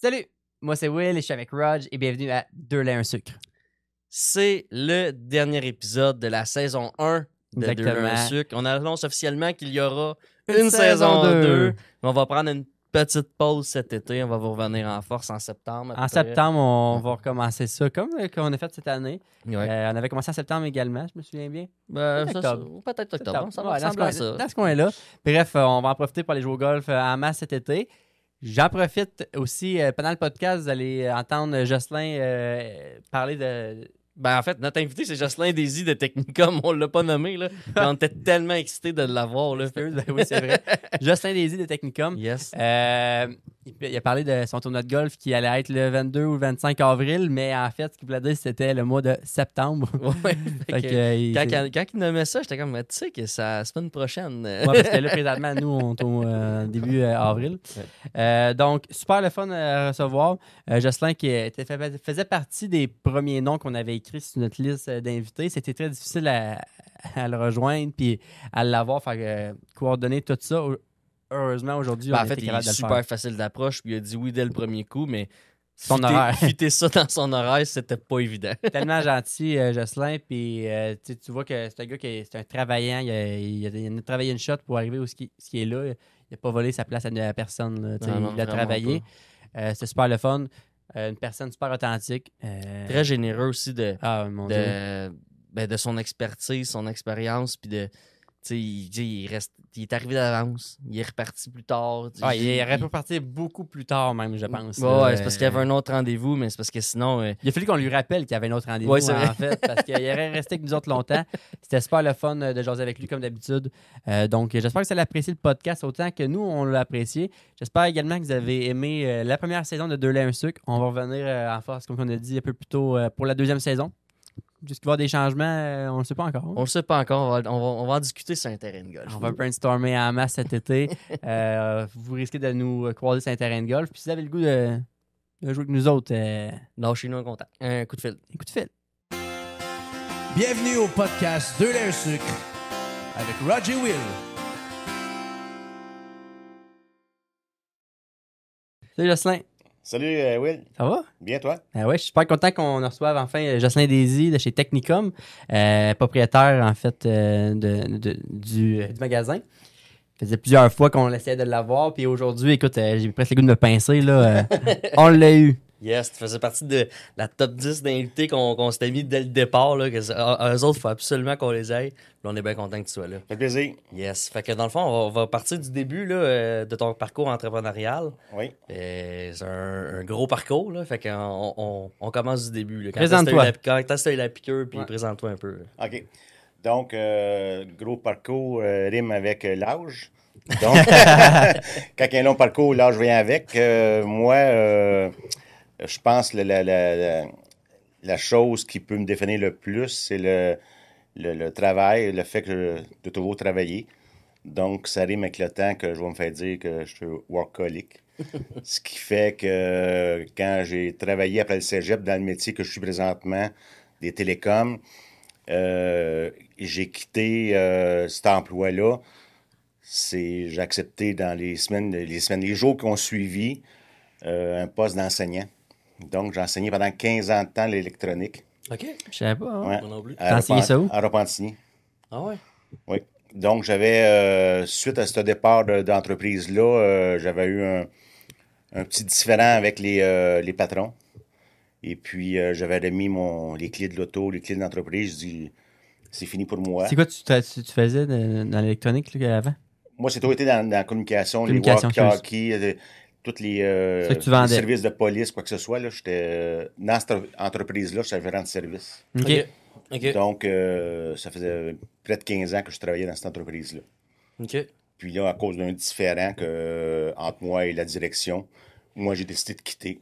Salut, moi c'est Will et je suis avec Rog et bienvenue à 2 laits 1 sucre. C'est le dernier épisode de la saison 1 de Exactement. 2 laits 1 sucre. On annonce officiellement qu'il y aura Une une saison saison 2. 2. On va prendre une petite pause cet été. On va vous revenir en force en septembre. En septembre, on va recommencer ça comme qu'on a fait cette année. Ouais. On avait commencé en septembre également, je me souviens bien. Peut-être octobre. Peut-être octobre. Ça va Ouais, ressembler à ça. dans ce coin-là. Bref, on va en profiter pour aller jouer au golf en masse cet été. J'en profite aussi, pendant le podcast, vous allez entendre Jocelyn parler de... En fait, notre invité, c'est Jocelyn Désy de Technicum. On l'a pas nommé, là. Mais on était tellement excités de l'avoir, là. Oui, c'est vrai. Jocelyn Désy de Technicum. Yes. Il a parlé de son tournoi de golf qui allait être le 22 ou le 25 avril, mais en fait, ce qu'il voulait dire, c'était le mois de septembre. Ouais. Fait que, Quand il nommait ça, j'étais comme, tu sais que c'est la semaine prochaine. Ouais, parce que là, présentement, nous, on est au début avril. Donc, super le fun à recevoir. Jocelyn, qui faisait partie des premiers noms qu'on avait écrits sur notre liste d'invités. C'était très difficile à le rejoindre puis à l'avoir, faire coordonner tout ça. Heureusement, aujourd'hui, on En était fait, il capable est de le super faire. facile d'approche, puis il a dit oui dès le premier coup, mais Son horaire. fitter ça dans son horaire, c'était pas évident. Tellement gentil, Jocelyn. Puis tu vois que c'est un gars c'est un travaillant. Il a travaillé une shot pour arriver où ce qui est là. Il n'a pas volé sa place à personne. Là, Non, il a travaillé. C'était super le fun. Une personne super authentique. Très généreux aussi mon Dieu. de son expertise, son expérience, puis de. Tu sais, il est arrivé d'avance, il est reparti plus tard. Il aurait pu partir beaucoup plus tard, même, je pense. Ouais, c'est parce qu'il y avait un autre rendez-vous, mais c'est parce que sinon. Il a fallu qu'on lui rappelle qu'il y avait un autre rendez-vous, ouais, c'est vrai. en fait, parce qu'il aurait resté avec nous autres longtemps. C'était super le fun de jaser avec lui, comme d'habitude. Donc, j'espère que vous allez apprécier le podcast autant que nous, on l'a apprécié. J'espère également que vous avez aimé la première saison de 2 laits 1 sucre. On va revenir en force, comme on a dit un peu plus tôt, pour la deuxième saison. Est-ce qu'il va y avoir des changements? On ne le sait pas encore. On le sait pas encore. On va en discuter sur un terrain de golf. On va brainstormer en masse cet été. Vous risquez de nous croiser sur un terrain de golf. Puis si vous avez le goût de jouer avec nous autres, lâchez-nous un contact. Un coup de fil. Un coup de fil. Bienvenue au podcast 2 laits 1 sucre avec Roger Will. Salut Jocelyn. Salut Will, Ça va? bien toi? Ouais, je suis super content qu'on reçoive enfin Jocelyn Désy de chez Technicum, propriétaire en fait du magasin. Ça faisait plusieurs fois qu'on essayait de l'avoir, puis aujourd'hui, écoute, j'ai presque le goût de me pincer, là. On l'a eu. Yes, tu faisais partie de la top 10 d'invités qu'on s'était mis dès le départ. Là, eux autres, il faut absolument qu'on les aille. Puis on est bien content que tu sois là. Ça fait plaisir. Yes. Fait que dans le fond, on va partir du début là, de ton parcours entrepreneurial. Oui. C'est un gros parcours. Là, fait qu'on on commence du début. Là. Présente-toi. Quand t'as eu la piqûre, puis Ouais. présente-toi un peu. Là. OK. Donc, gros parcours rime avec l'âge. Donc, quand il y a un long parcours, l'âge vient avec. Moi, je pense que la chose qui peut me définir le plus, c'est le travail, le fait de toujours travailler. Donc, ça rime avec le temps que je vais me faire dire que je suis workaholic. Ce qui fait que quand j'ai travaillé après le cégep dans le métier que je suis présentement, des télécoms, j'ai quitté cet emploi-là. J'ai accepté dans les jours qui ont suivi un poste d'enseignant. Donc, j'ai enseigné pendant 15 ans de temps l'électronique. OK. Je savais pas. Hein? Ouais. Moi non plus. T'as enseigné ça où? À Repentigny. Ah ouais? Oui. Donc, j'avais, suite à ce départ d'entreprise-là, j'avais eu un petit différend avec les patrons. Et puis, j'avais remis les clés de l'auto, les clés de l'entreprise. Je dis, c'est fini pour moi. C'est quoi tu faisais dans l'électronique là, avant? Moi, c'est tout été dans la communication, Communication, les walkie-talkies, toutes les ça que tu vendais. services de police, quoi que ce soit. Là, j'étais, dans cette entreprise-là, j'étais gérant de service. OK. Donc, ça faisait près de 15 ans que je travaillais dans cette entreprise-là. OK. Puis là, à cause d'un différend entre moi et la direction, moi, j'ai décidé de quitter.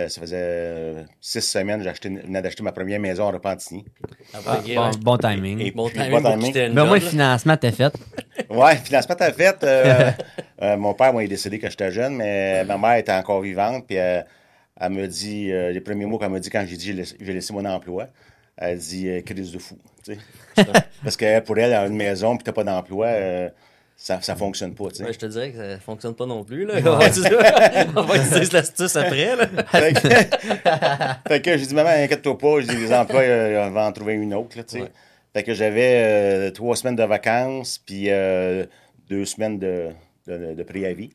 Ça faisait 6 semaines, je venais d'acheter ma première maison à Repentigny. Bon timing. Et Bon puis, timing bon pour timing. quitter une Mais au moins, le job, là. financement, t'as fait. Ouais, financement, t'as fait. Mon père, moi, il est décédé quand j'étais jeune, mais ma mère était encore vivante. Puis elle me dit, les premiers mots qu'elle m'a dit quand j'ai dit j'ai laissé mon emploi, elle dit crise de fou. Tu sais. Parce que pour elle, elle a une maison, puis t'as pas d'emploi, ça fonctionne pas, tu sais. Ouais, je te dirais que ça fonctionne pas non plus. Là. On va utiliser l'astuce après. Là. Fait que j'ai dit, maman, inquiète-toi pas, j'ai dit, les emplois, on va en trouver une autre, là, tu sais. Ouais. Fait que j'avais 3 semaines de vacances, puis 2 semaines de préavis,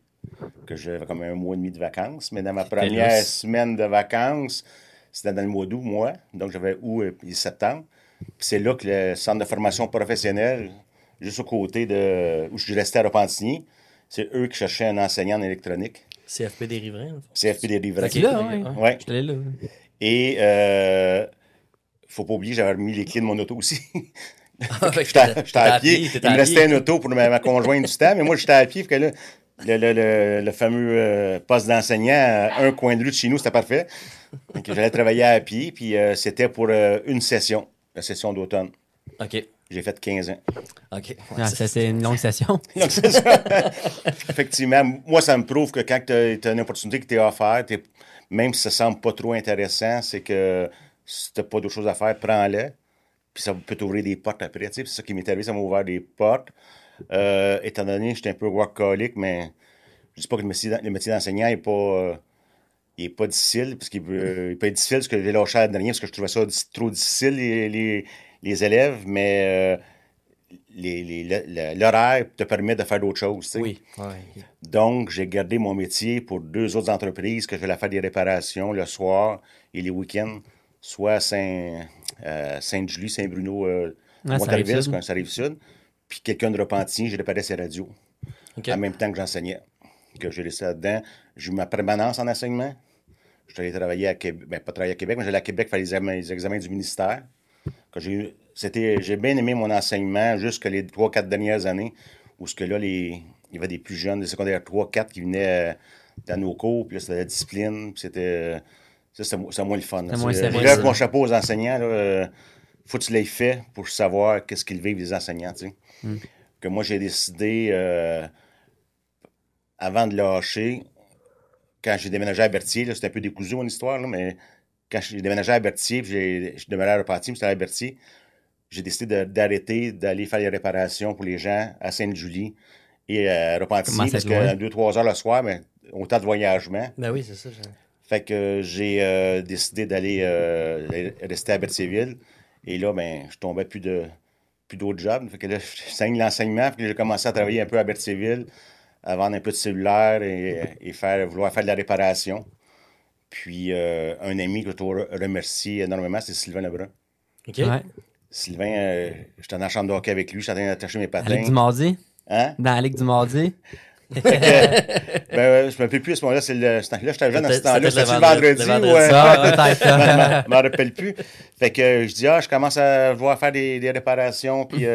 que j'avais comme 1 mois et demi de vacances. Mais dans ma première semaine de vacances, c'était dans le mois d'août, moi, donc j'avais août et septembre. Puis c'est là que le centre de formation professionnelle, juste au côté de où je restais à Repentigny, c'est eux qui cherchaient un enseignant en électronique. CFP des riverains. CFP des riverains. C'est là, oui. Ouais. Je l'ai là. Et faut pas oublier, j'avais remis les clés de mon auto aussi. J'étais J'étais à pied. Il me restait une auto pour ma conjointe du temps, mais moi, j'étais à pied. Fait que là, le fameux poste d'enseignant à un coin de rue de chez nous, c'était parfait. Donc, j'allais travailler à pied, puis c'était pour une session, la session d'automne. OK. J'ai fait 15 ans. OK. Ah, c'était une longue session. Donc, c'est ça. Effectivement, moi, ça me prouve que quand tu as une opportunité qui t'est offerte, même si ça semble pas trop intéressant, c'est que si tu n'as pas d'autre chose à faire, prends-le. Puis ça peut t'ouvrir des portes après. C'est ça qui m'est arrivé, ça m'a ouvert des portes. Étant donné que j'étais un peu workaholic, mais je ne dis pas que le métier d'enseignant n'est pas, il est pas difficile, parce qu'il peut être difficile, parce que j'ai lâché à dernier, parce que je trouvais ça trop difficile, les élèves, mais l'horaire te permet de faire d'autres choses. T'sais. Oui. Ouais. Donc, j'ai gardé mon métier pour 2 autres entreprises que je vais faire des réparations le soir et les week-ends, soit à Sainte-Julie, Saint-Bruno, Montarville, ça arrive sud. Puis quelqu'un de Repentigny, j'ai réparé ses radios. Okay. En même temps que j'enseignais. Que j'ai laissé là-dedans. J'ai eu ma permanence en enseignement. Je suis allé travailler à Québec. Ben, pas travailler à Québec, mais j'allais à Québec faire les examens du ministère. J'ai bien aimé mon enseignement jusqu'à les 3-4 dernières années, où il y avait des plus jeunes, des secondaires 3-4 qui venaient dans nos cours, puis là, c'était la discipline, puis c'était moins le fun. Je lève mon chapeau aux enseignants. Faut que tu l'aies fait pour savoir qu'est-ce qu'ils vivent, les enseignants. Tu sais. Que moi, j'ai décidé, avant de lâcher, quand j'ai déménagé à Berthier, là, c'était un peu décousu mon histoire, là, mais quand j'ai déménagé à Berthier, puis je demeurais à Repentigny, puis c'était à Berthier, j'ai décidé d'arrêter d'aller faire les réparations pour les gens à Sainte-Julie et à Repentigny, parce que 2-3 heures le soir, mais autant de voyagement. Ben oui, c'est ça. Fait que j'ai décidé d'aller rester à Berthierville. Et là, ben, je tombais plus d'autres jobs. Fait que là, je saigne l'enseignement. Puis j'ai commencé à travailler un peu à Berthierville, à vendre un peu de cellulaire et vouloir faire de la réparation. Puis un ami que je te remercie énormément, c'est Sylvain Lebrun. OK. Ouais. Sylvain, j'étais dans la chambre de hockey avec lui, j'étais en train d'attacher mes patins. La Ligue du mardi? Hein? Dans la Ligue du mardi? Je me rappelle plus à ce moment-là. Là, j'étais jeune dans ce temps-là. C'était le vendredi peut-être. Je m'en rappelle plus. Fait que je dis, je commence à vouloir faire des réparations. Puis,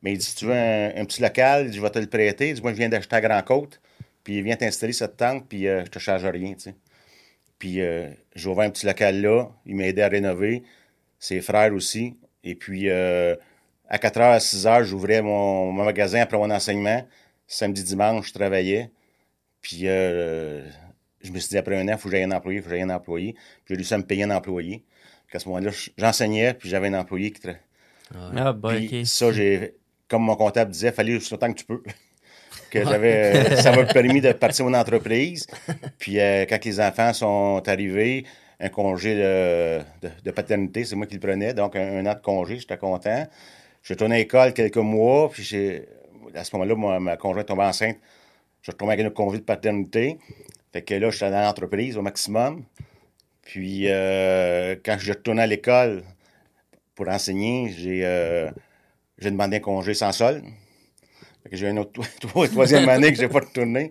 mais il dit, si tu veux un petit local, je vais te le prêter. Il dit, moi, je viens d'acheter à Grand-Côte. Puis, viens t'installer cette tente, puis je te charge rien, tu sais. Puis, j'ai ouvert un petit local là. Il m'a aidé à rénover. Ses frères aussi. Et puis, à 4h à 6h, j'ouvrais mon magasin après mon enseignement. Samedi, dimanche, je travaillais. Puis, je me suis dit, après un an, il faut que j'aille un employé, Puis, j'ai réussi à me payer un employé. Puis, à ce moment-là, j'enseignais, puis j'avais un employé qui travaillait. Ah, bah, puis, OK. ça, comme mon comptable disait, il fallait aussi longtemps que tu peux. Ça m'a permis de partir mon entreprise. Puis, quand les enfants sont arrivés, un congé de paternité, c'est moi qui le prenais. Donc, un an de congé, j'étais content. Je suis retourné à l'école quelques mois, puis à ce moment-là, ma conjointe tombait enceinte. Je suis retourné avec un congé de paternité. Fait que là, j'étais dans l'entreprise au maximum. Puis, quand je retournais à l'école pour enseigner, j'ai demandé un congé sans solde. Fait que j'ai une autre troisième année que je n'ai pas retourné.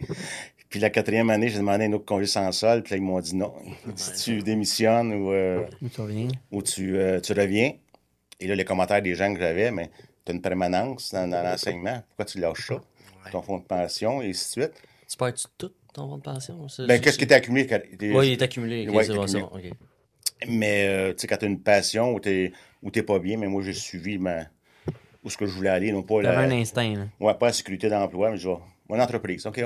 Puis la 4e année, j'ai demandé un autre congé sans solde. Puis là, ils m'ont dit non. Si tu démissionnes ou tu reviens. Et là, les commentaires des gens que j'avais, mais tu as une permanence dans l'enseignement. Pourquoi tu lâches ça? Ton fonds de pension, et ainsi de suite. Tu perds tout ton fonds de pension? Qu'est-ce qui est accumulé? Oui, il est accumulé. Ouais, c'est ça. Okay. Mais, tu sais, quand tu as une passion où tu n'es pas bien, mais moi, j'ai suivi où ce que je voulais aller. Non pas un instinct. Là. Ouais, pas la sécurité d'emploi, mais je vais. Mon entreprise, OK?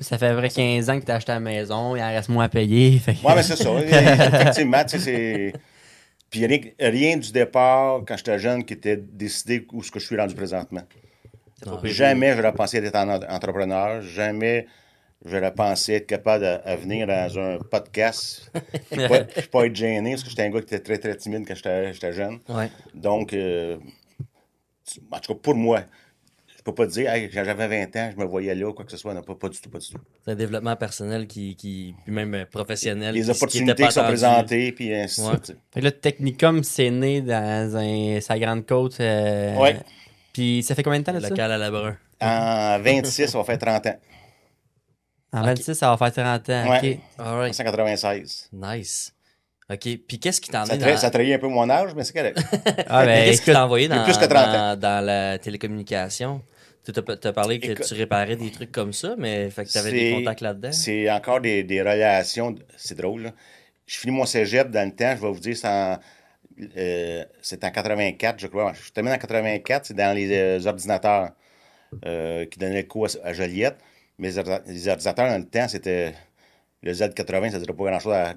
Ça fait à peu près 15 ans que tu as acheté la maison, il en reste moins à payer. Fait que... Oui, mais c'est ça. Effectivement, tu sais, c'est. Puis rien du départ, quand j'étais jeune, qui était décidé où ce que je suis rendu présentement. Jamais j'aurais pensé être entrepreneur. Jamais j'aurais pensé être capable à venir dans un podcast. Puis pas être gêné, parce que j'étais un gars qui était très, très timide quand j'étais jeune. Ouais. Donc, en tout cas, pour moi, je peux pas te dire, hey, quand j'avais 20 ans, je me voyais là ou quoi que ce soit. Non, pas du tout, pas du tout. C'est un développement personnel puis même professionnel. Les qui opportunités était pas qui sont attendu. présentées, puis ainsi de Ouais. suite. tu sais. Fait que là, Technicum, c'est né dans sa grande côte. Ouais. Puis ça fait combien de temps de ça? Local à la Brun. En 26, ça va faire 30 ans. En 26, ça va faire 30 ans. Ouais. OK. All right. 1996. Nice. OK. Puis qu'est-ce qui t'en Ça, est ça trahit un peu mon âge, mais c'est correct. Ah, ben, Qu'est-ce qui écoute, t'a envoyé plus que 30 ans. dans la télécommunication? Tu as parlé que Écoute, tu réparais des trucs comme ça, mais fait que tu avais des contacts là-dedans. C'est encore des relations. C'est drôle, là. Je finis mon cégep dans le temps, je vais vous dire, c'est en 84, je crois. Je termine en 84, c'est dans les ordinateurs qui donnaient le cours à Joliette. Mais les ordinateurs, dans le temps, c'était le Z80, ça ne dirait pas grand-chose à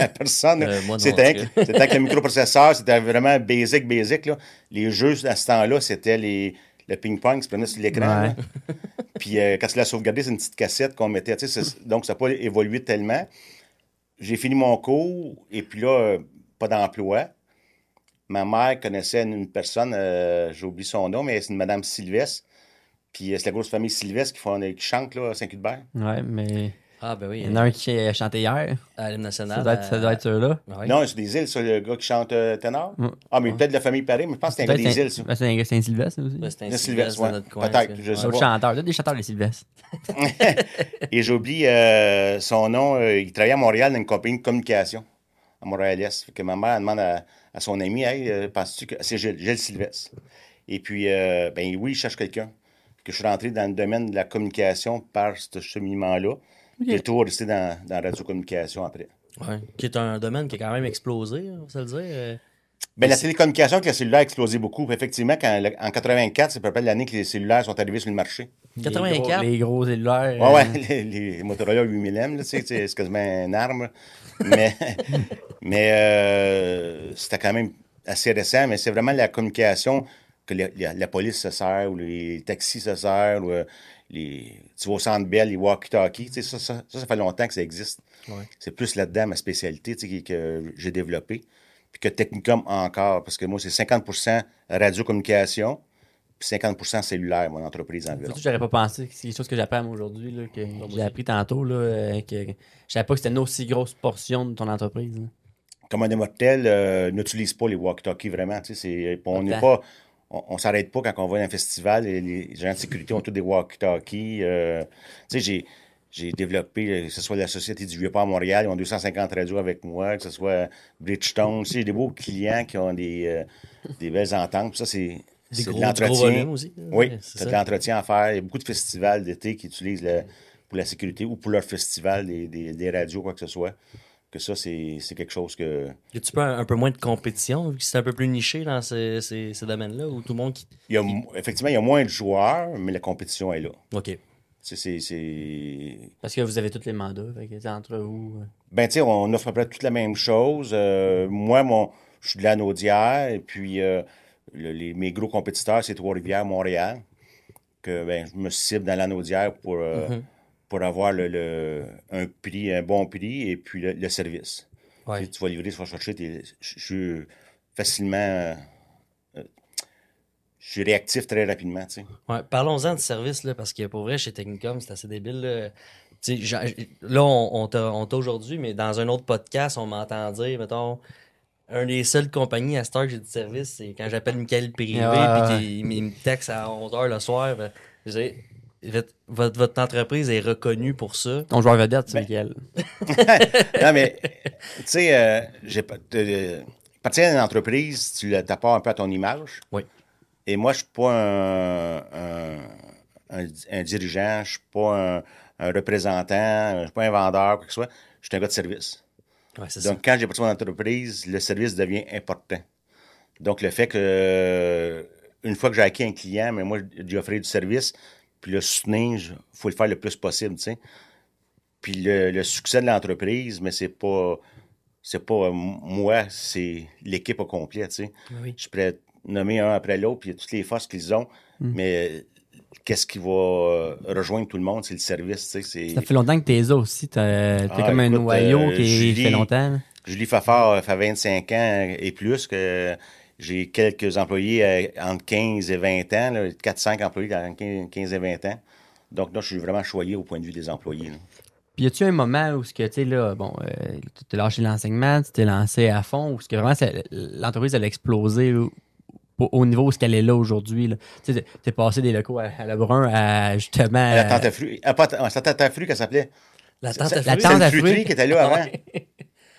personne. Moi, non, C'était en tout cas. c'était avec le microprocesseur, c'était vraiment basic. Là. Les jeux, à ce temps-là, c'était le ping-pong qui se prenait sur l'écran. Ouais. là. Puis quand tu l'as sauvegardé, c'est une petite cassette qu'on mettait. Tu sais, donc, ça n'a pas évolué tellement. J'ai fini mon cours, et puis là, pas d'emploi. Ma mère connaissait une personne, j'ai oublié son nom, mais c'est une Madame Sylvestre. Puis c'est la grosse famille Sylvestre qui chante là, à Saint-Cuthbert. Ouais, mais Ah, ben oui. il y en a un qui a chanté hier. À l'hymne national. Ça doit être ceux-là. Ouais. Non, c'est des îles, ça, le gars qui chante ténor. Ouais. Ah, mais peut-être de la famille Paris, mais je pense que c'est un gars des îles, ça. Ben, c'est un gars Saint-Sylvestre aussi. Ben, c'est un Le Sylvestre Sylvestre, dans ouais. notre coin. Peut-être, ça. je sais D'autres pas. chanteurs, d'autres des chanteurs des Sylvestres. Et j'oublie son nom. Il travaillait à Montréal dans une compagnie de communication à Montréal-Est. Fait que ma mère elle demande à son ami, hey, penses-tu que c'est Gilles Sylvestre? Et puis, ben oui, il cherche quelqu'un. Que je suis rentré dans le domaine de la communication par ce cheminement-là. J'ai le tour resté dans la radiocommunication après. Ouais. Qui est un domaine qui a quand même explosé, on va se le dire. Ben, la télécommunication avec le cellulaire a explosé beaucoup. Puis effectivement, en 84, c'est à peu près l'année que les cellulaires sont arrivés sur le marché. 84. Les gros cellulaires. Ouais, les Motorola 8000M, là, c'est quasiment un arme. Mais c'était quand même assez récent. Mais c'est vraiment la communication que la police se sert, ou les taxis se servent, ou tu vas au Centre Bell, les walkie-talkies. Ça fait longtemps que ça existe. Ouais. C'est plus là-dedans ma spécialité que j'ai développée. Puis que Technicum encore, parce que moi, c'est 50% radiocommunication, puis 50% cellulaire, mon entreprise environ. Surtout, j'aurais pas pensé que c'est quelque chose que j'apprends aujourd'hui, là, que j'ai appris tantôt, là, que je savais pas que c'était une aussi grosse portion de ton entreprise. Là. Comme un mortel, n'utilise pas les walkie-talkies vraiment. On n'est pas. On s'arrête pas quand on va à un festival. Les gens de sécurité ont tous des walkie-talkies. J'ai développé, que ce soit la Société du Vieux-Port à Montréal, ils ont 250 radios avec moi, que ce soit Bridgestone. J'ai des beaux clients qui ont des belles ententes. Puis ça, c'est Des de gros l'entretien. volumes aussi. Oui, Ouais, c'est de l'entretien à faire. Il y a beaucoup de festivals d'été qui utilisent pour la sécurité ou pour leur festival des radios, quoi que ce soit. Que ça, c'est quelque chose que... Y a-tu pas un peu moins de compétition, vu que c'est un peu plus niché dans ces domaines-là, où tout le monde qui... Effectivement, il y a moins de joueurs, mais la compétition est là. OK. C'est... Parce que vous avez tous les mandats, fait que c'est entre vous. Ben, tu sais, on offre à peu près toute la même chose. Moi, je suis de la Naudière, et puis mes gros compétiteurs, c'est Trois-Rivières, Montréal, que ben, je me cible dans la Naudière pour avoir un prix, un bon prix, et puis le service. Ouais. Tu vas livrer, tu vas chercher, je suis facilement... je suis réactif très rapidement, tu sais. Ouais, parlons-en du service, là, parce que pour vrai, chez Technicum, c'est assez débile. Là, là on t'a aujourd'hui, mais dans un autre podcast, on m'entend dire, mettons, un des seules compagnies à cette heure que j'ai du service, c'est quand j'appelle Michael Périvé, puis qu'il me texte à 11h le soir. Ben, votre entreprise est reconnue pour ça. Ton joueur vedette, c'est lequel? Non, mais, tu sais, partir d'une entreprise, tu t'apportes un peu à ton image. Oui. Et moi, je ne suis pas un dirigeant, je ne suis pas un représentant, je ne suis pas un vendeur, quoi que ce soit. Je suis un gars de service. Ouais, c'est Donc, quand j'ai parti mon entreprise, le service devient important. Donc, le fait que, une fois que j'ai acquis un client, mais moi, j'ai offert du service, puis le soutenir, il faut le faire le plus possible, tu sais. Puis le succès de l'entreprise, mais c'est pas moi, c'est l'équipe au complet, tu sais. Oui. Je pourrais nommer un après l'autre, puis il y a toutes les forces qu'ils ont, mais qu'est-ce qui va rejoindre tout le monde, c'est le service, tu sais. Ça fait longtemps que t'es là aussi. T'as comme un écoute, noyau qui Julie, fait longtemps. Là. Julie Fafard fait 25 ans et plus que j'ai quelques employés entre 15 et 20 ans, 4-5 employés entre 15 et 20 ans. Donc là, je suis vraiment choyé au point de vue des employés. Là. Puis y a-tu un moment où tu sais là, bon, tu t'es lâché l'enseignement, tu t'es lancé à fond, où ce que vraiment l'entreprise elle a explosé au niveau où ce qu'elle est là aujourd'hui. Là. Tu sais, t'es passé des locaux à Lebrun à justement. La tante à fruits. C'est la tante à fruits qu'elle s'appelait. La tante à La fruits. tante C'est à une fruiterie fruits. qui était là avant.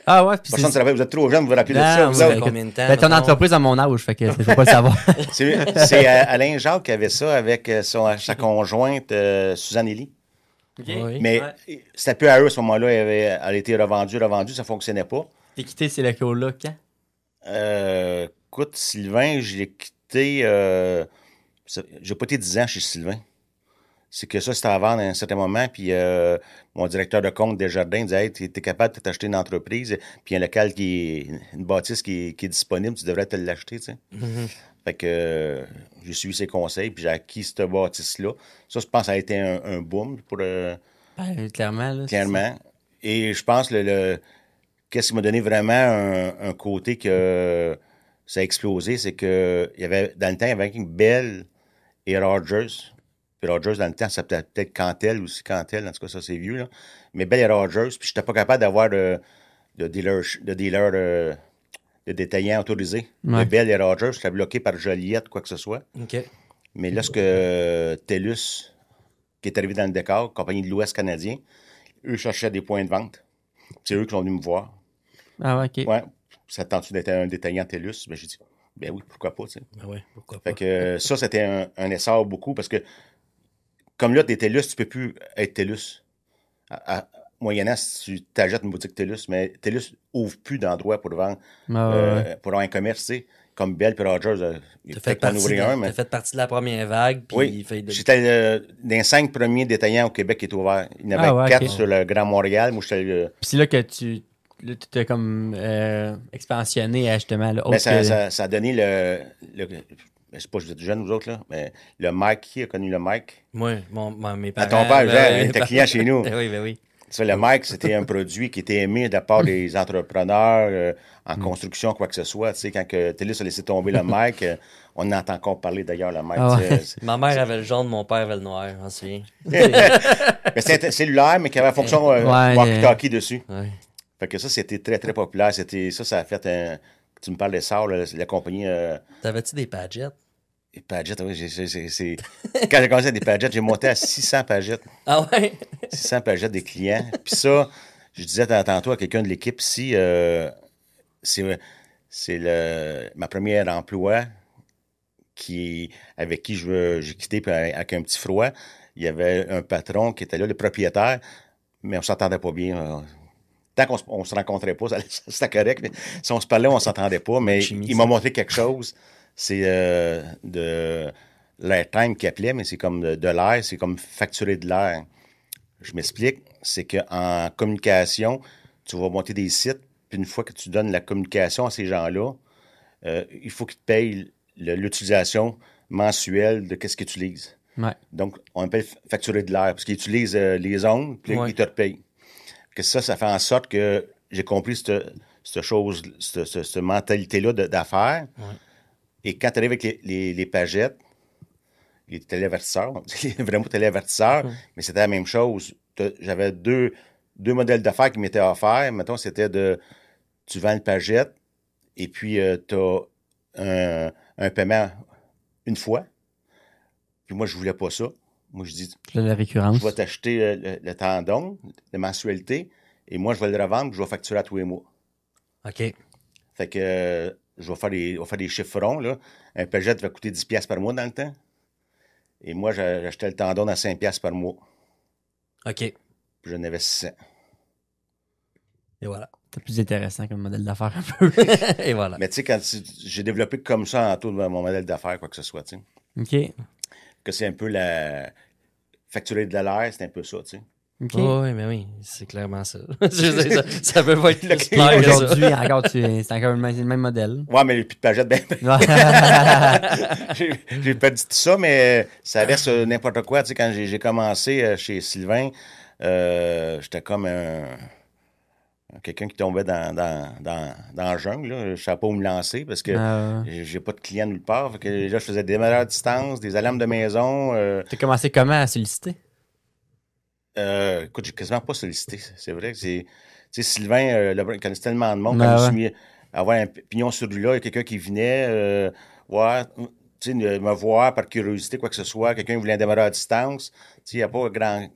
Ah ouais, puis Personne ne se rappelle, vous êtes trop jeune, vous vous rappelez de ça. Non, Vous ouais, autres. Ça fait combien de temps? Ben, ton mettons? entreprise à mon âge, fait que faut pas le savoir. C'est Alain Jacques qui avait ça avec sa conjointe Suzanne Élie. Oui. Mais c'était peu à eux à ce moment-là. Elle a été revendue, ça ne fonctionnait pas. T'es quitté ces locaux-là quand? Écoute, Sylvain, je l'ai quitté. J'ai pas été 10 ans chez Sylvain. C'est que ça, c'était à vendre à un certain moment. Puis mon directeur de compte Desjardins disait hey, tu es capable de t'acheter une entreprise, puis un local une bâtisse qui est disponible, tu devrais te l'acheter. Tu sais. Fait que j'ai suivi ses conseils, puis j'ai acquis cette bâtisse-là. Ça, je pense, ça a été un boom pour. Ben, clairement. Là, Clairement. Et je pense qu'est-ce qui m'a donné vraiment un côté que ça a explosé, c'est que dans le temps, il y avait une Bell et Rogers. Puis Rogers, dans le temps, ça peut-être Cantel aussi, Cantel, en tout cas, ça c'est vieux, là. Mais Bell et Rogers, puis j'étais pas capable d'avoir de dealer de détaillants autorisés. Ouais. De Bell et Rogers, j'étais bloqué par Joliette, quoi que ce soit. OK. Mais lorsque TELUS, qui est arrivé dans le décor, compagnie de l'Ouest canadien, eux cherchaient des points de vente. C'est eux qui sont venus me voir. Ah ouais, OK. Ouais, ça tente-tu d'être un détaillant TELUS? Ben, j'ai dit, ben oui, pourquoi pas, tu sais. Ben oui, pourquoi pas. Fait que ça, c'était un essor beaucoup parce que, comme là, des TELUS, tu peux plus être TELUS. Moyennant, si tu t'achètes une boutique TELUS, mais TELUS ouvre plus d'endroits pour vendre, pour avoir un commerce, tu sais. Comme Bell et Rogers, T'as fait partie de la première vague. Puis oui, fait j'étais dans les 5 premiers détaillants au Québec qui étaient ouverts. Il y en avait 4 sur le Grand Montréal. Moi, j'étais Puis c'est là que tu t'es comme expansionné à justement là, mais ça a donné je sais pas, je vous êtes jeunes, vous autres, là, mais le Mike, qui a connu le Mike? Moi, mes parents. À ton père, Jean, il était client chez nous. Ben oui. Ça, le Mike, c'était un produit qui était aimé de la part des entrepreneurs en construction, quoi que ce soit. Tu sais, quand TELUS a laissé tomber le Mike, on entend encore parler d'ailleurs, le Mike. Ah ouais. Ma mère avait le jaune, mon père avait le noir, j'en souviens. Mais c'était un cellulaire, mais qui avait la fonction walkie-talkie dessus. Ouais. Fait que ça, c'était très, très populaire. Ça a fait un... Tu me parles de ça, la compagnie... T'avais-tu des Padgett? Les Padgett, oui. Quand j'ai commencé à des Padgett, j'ai monté à 600 Padgett. Ah ouais? 600 Padgett des clients. Puis ça, je disais tantôt à quelqu'un de l'équipe ici, c'est ma première emploi avec qui j'ai quitté avec un petit froid. Il y avait un patron qui était là, le propriétaire, mais on s'entendait pas bien. Tant qu'on ne se rencontrait pas, c'était correct. Mais si on se parlait, on ne s'entendait pas. Mais il m'a montré quelque chose. C'est de l'airtime qu'il appelait, mais c'est comme de l'air. C'est comme facturer de l'air. Je m'explique. C'est qu'en communication, tu vas monter des sites. Puis une fois que tu donnes la communication à ces gens-là, il faut qu'ils te payent l'utilisation mensuelle de ce qu'ils utilisent. Ouais. Donc, on appelle facturer de l'air. Parce qu'ils utilisent les ondes, puis ils te payent. Que ça fait en sorte que j'ai compris cette mentalité-là d'affaires. Ouais. Et quand tu arrives avec les pagettes, les téléavertisseurs, vraiment téléavertisseurs, mais c'était la même chose. J'avais deux modèles d'affaires qui m'étaient offerts. Mettons, c'était tu vends une pagette et puis tu as un paiement une fois. Puis moi, je voulais pas ça. Moi, je dis, la récurrence. Je vais t'acheter le tendon, la mensualité, et moi, je vais le revendre, puis je vais facturer à tous les mois. OK. Fait que on va faire des chiffrons, là. Un Pagette va coûter 10$ par mois dans le temps. Et moi, j'achetais le tendon à 5$ par mois. OK. Puis j'en avais 600. Et voilà. C'est plus intéressant comme modèle d'affaires un peu. Et voilà. Mais tu sais, j'ai développé comme ça en tout mon modèle d'affaires, quoi que ce soit, tu sais. OK. Que c'est un peu facturer de l'air, c'est un peu ça, tu sais. OK. Oui, mais oui, c'est clairement ça. Je veux dire, ça peut pas être plus clair que ça. Aujourd'hui, encore, c'est encore le même modèle. Ouais, mais plus de pagette, ben, j'ai pas dit ça, mais ça reste n'importe quoi. Tu sais, quand j'ai commencé chez Sylvain, j'étais comme quelqu'un qui tombait dans la jungle. Là. Je ne savais pas où me lancer parce que j'ai pas de clients nulle part. Fait que là, je faisais des démarreurs à distance, des alarmes de maison. T'as commencé comment à solliciter? Écoute, j'ai quasiment pas sollicité. C'est vrai que c'est. Tu sais, Sylvain, il connaissait tellement de monde. Ben Quand je me ouais. suis mis à avoir un pignon sur lui là, il y a quelqu'un qui venait voir, tu sais, me voir par curiosité, quoi que ce soit. Quelqu'un voulait un démarreur à distance. Tu sais, il n'y a pas grand.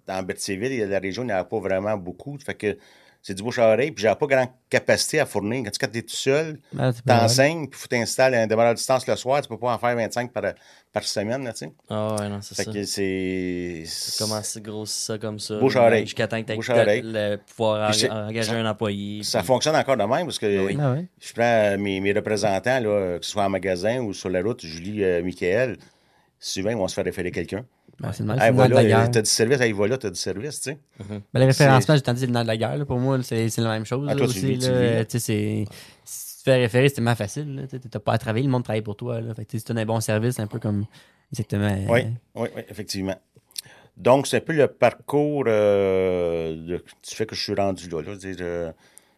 Dans Berthierville, il y a la région, il n'y en a pas vraiment beaucoup. Fait que c'est du bouche à oreille. Puis j'avais pas grande capacité à fournir. Quand tu es tout seul, t'enseignes, puis il faut t'installer un démarreur à distance le soir. Tu peux pas en faire 25 par semaine, là, tu sais. Ah ouais, non, c'est Fait ça. que c'est. Comment c'est grossir ça comme ça? Bouche à oreille. Jusqu'à temps que Bouche à oreille. le pouvoir Puis engager un employé. Ça puis- fonctionne encore de même parce que Oui. Ah ouais. je prends mes représentants, là, que ce soit en magasin ou sur la route, Julie, Michael, souvent ils vont se faire référer quelqu'un. Ben, c'est le mal, Hey, c'est le nerf de la voilà, guerre. t'as du service, hey, voilà, t'as du service, tu sais. Ben, le référencement, j'ai entendu, c'est le nerf de la guerre. Là. Pour moi, là, c'est la même chose. Ah, Là, toi, tu aussi, vis, tu là. vis. Tu sais, si tu te fais référer, c'est tellement facile. Là. Tu n'as pas à travailler, le monde travaille pour toi. Là. Fait que, si tu as un bon service, un peu comme exactement. Oui, oui, effectivement. Donc, c'est un peu le parcours du fait que je suis rendu là. Là. Dire,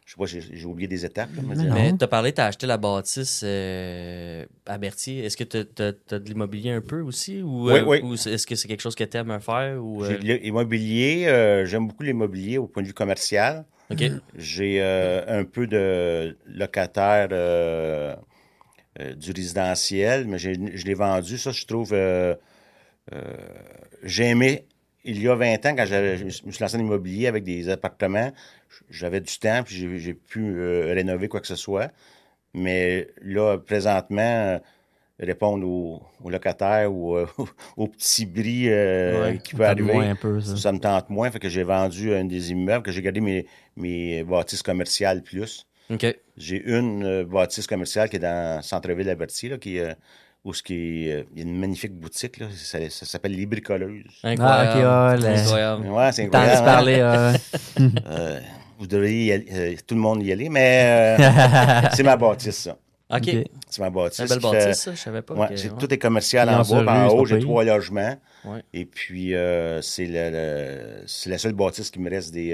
je sais pas, j'ai oublié des étapes. Là, non. Mais t'as parlé, t'as acheté la bâtisse à Berthier. Est-ce que t'as de l'immobilier un peu aussi? Ou, Oui, oui. ou est-ce que c'est quelque chose que t'aimes faire? Ou, J'ai de l'immobilier, j'aime beaucoup l'immobilier au point de vue commercial. OK. J'ai un peu de locataire du résidentiel, mais je l'ai vendu. Ça, je trouve. J'ai aimé, il y a 20 ans, quand je me suis lancé en immobilier avec des appartements, j'avais du temps, puis j'ai pu rénover quoi que ce soit. Mais là, présentement, répondre aux locataires ou aux petits bris Ouais, qui ça peut tente arriver, moins un peu, ça. ça me tente moins. Fait que j'ai vendu un des immeubles, que j'ai gardé mes bâtisses commerciales plus. OK. J'ai une bâtisse commerciale qui est dans le centre-ville à Berthier, là, il y a une magnifique boutique, là, ça s'appelle Les Bricoleuses. Incroyable. Ah, ok, ouais, Incroyable. Ouais, c'est T'en as incroyable. Hein? parlé. Vous devriez y aller, tout le monde y aller, mais c'est ma bâtisse, ça. OK. Ok. C'est ma bâtisse. C'est une belle qui fait- bâtisse, ça. Je savais pas. Ouais, que- tout est commercial Puis en en bas, sur puis en rue, c'est haut, pas j'ai pire. 3 logements. Ouais. Et puis, c'est c'est la seule bâtisse qui me reste des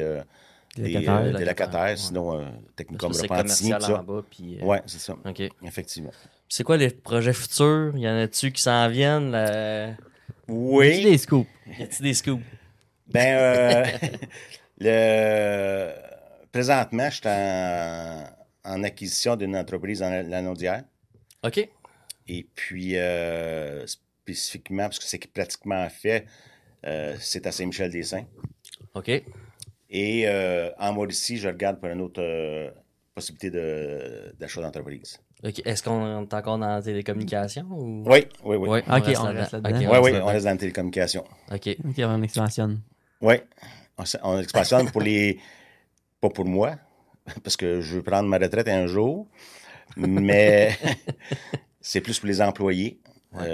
locataires. des locataires. Ouais. Sinon, Parce Technicum que c'est Repentigny, commercial tout ça. en bas. Puis, Ouais, c'est ça. OK. Effectivement. C'est quoi les projets futurs? Y en a-tu qui s'en viennent? C'est Oui. des scoops. Y a-tu des scoops? Ben, présentement, je suis en acquisition d'une entreprise dans la Naudière. OK. Et puis, spécifiquement, parce que c'est pratiquement fait, c'est à Saint-Michel-des-Saints. OK. Et en Mauricie, je regarde pour une autre possibilité d'achat d'entreprise. OK. Est-ce qu'on est encore dans la télécommunication? Ou... Oui, oui, oui. Ouais, Ok, on reste là-dedans. OK, Oui, on oui, reste on reste dans la télécommunication. OK. Ok, on expansionne. Oui, on expansionne pour pas pour moi, parce que je veux prendre ma retraite un jour, mais c'est plus pour les employés.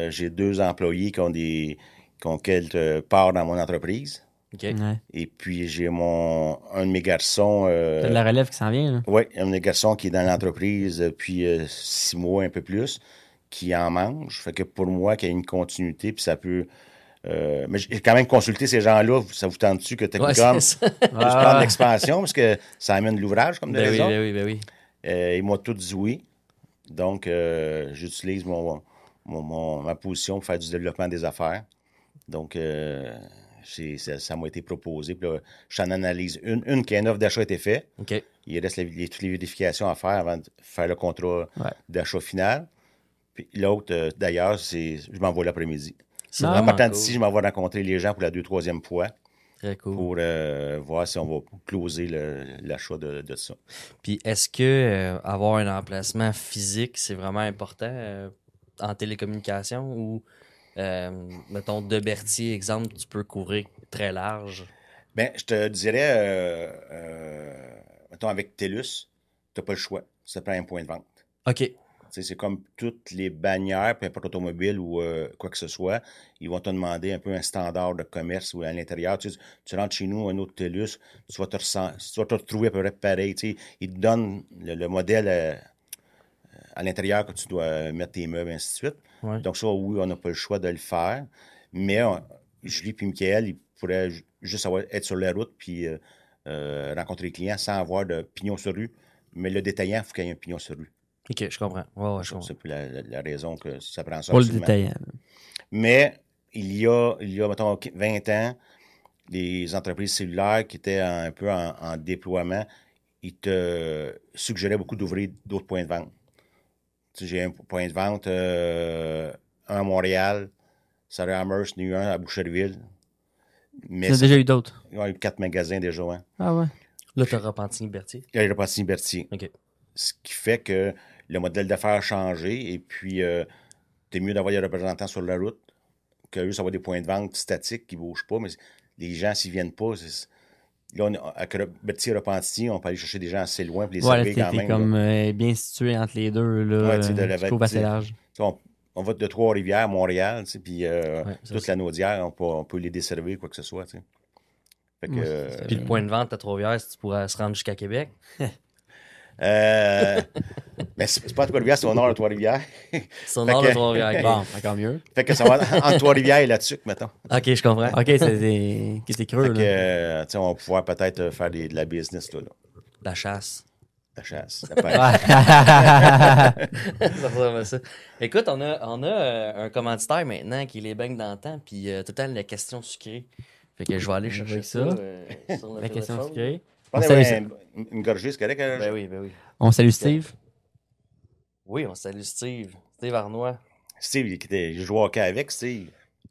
J'ai 2 employés qui ont quelque part dans mon entreprise. OK. Ouais. Et puis, j'ai un de mes garçons. T'as de la relève qui s'en vient, là. Oui, un de mes garçons qui est dans l'entreprise depuis 6 mois, un peu plus, qui en mange. Fait que pour moi, qu'il y a une continuité, puis ça peut. Mais j'ai quand même consulté ces gens-là. Ça vous tente-tu que Ouais, Technicom c'est ça. je prenne l'expansion parce que ça amène de l'ouvrage comme de Ben oui, raison. ben oui, ben oui. Ils m'ont tout dit oui. Donc, j'utilise ma position pour faire du développement des affaires. Donc, ça m'a été proposé. Puis là, je t'en analyse une qui a une offre d'achat a été faite. OK. Il reste toutes les vérifications à faire avant de faire le contrat d'achat final. Puis l'autre, d'ailleurs, je m'en vais l'après-midi. C'est Non. vraiment Partant cool. d'ici, je m'en vais rencontrer les gens pour la 2e, 3e fois Très cool. pour voir si on va closer l'achat de ça. Puis est-ce que avoir un emplacement physique, c'est vraiment important en télécommunication ou, mettons, de Berthier, exemple, tu peux couvrir très large? Bien, je te dirais, mettons, avec TELUS, tu n'as pas le choix. Ça prend un point de vente. OK. sais, c'est comme toutes les bannières, peu importe automobile ou quoi que ce soit, ils vont te demander un peu un standard de commerce ou à l'intérieur. Tu rentres chez nous, un autre TELUS, tu vas te retrouver à peu près pareil. Tu sais, ils te donnent le modèle à l'intérieur que tu dois mettre tes meubles, et ainsi de suite. Ouais. Donc ça, oui, on n'a pas le choix de le faire. Mais Julie et Michael, ils pourraient juste être sur la route puis rencontrer les clients sans avoir de pignon sur rue. Mais le détaillant, il faut qu'il y ait un pignon sur rue. OK, je comprends. Ouais, je comprends. C'est la raison que ça prend ça. Pour le absolument. détaillant. Mais il y a, mettons, 20 ans, les entreprises cellulaires qui étaient un peu en déploiement, ils te suggéraient beaucoup d'ouvrir d'autres points de vente. Tu sais, j'ai un point de vente, un à Montréal, Sarah-Amherst, il y en a eu un à Boucherville. Mais Tu as déjà eu d'autres? il y a eu 4 magasins déjà, hein. Ah ouais. Là, tu as Repentigny-Berthier. Il y a eu Repentigny-Berthier. OK. Ce qui fait que le modèle d'affaires a changé et puis t'es mieux d'avoir des représentants sur la route que eux, ça va des points de vente statiques qui ne bougent pas, mais les gens, s'ils ne viennent pas, là, avec Berthier et Repentigny, on peut aller chercher des gens assez loin pour les Ouais, servir quand t'es même. comme bien situé entre les deux. Là, Ouais, tu sais, tu couvres assez large. On va de Trois-Rivières à Montréal, tu sais, puis toute ça, la Naudière, on peut les desservir, quoi que ce soit. Tu sais. Fait que, Ouais, Puis le point de vente à Trois-Rivières, si tu pourrais se rendre jusqu'à Québec. mais c'est pas à Trois-Rivières, c'est au nord de Trois-Rivières. C'est au Fait nord que- de Trois-Rivières. Bon, encore mieux. Fait que ça va entre Trois-Rivières et là-dessus, mettons. OK, je comprends. Ok, c'est creux. Fait que, Là. tu sais, on va pouvoir peut-être faire de la business, là. La chasse. La chasse, la pêche. Ouais. Ça ressemble à ça. Écoute, on a un commanditaire maintenant qui les baigne dans le temps, puis tout le temps la question sucrée. Fait que je vais aller chercher Avec ça sur le La question téléphone. sucrée. On salue avait une gorgée, c'est correct? Ben oui, ben oui. On salue Steve. Oui, on salue Steve. Steve Arnois. Steve, il jouait au hockey avec, Steve.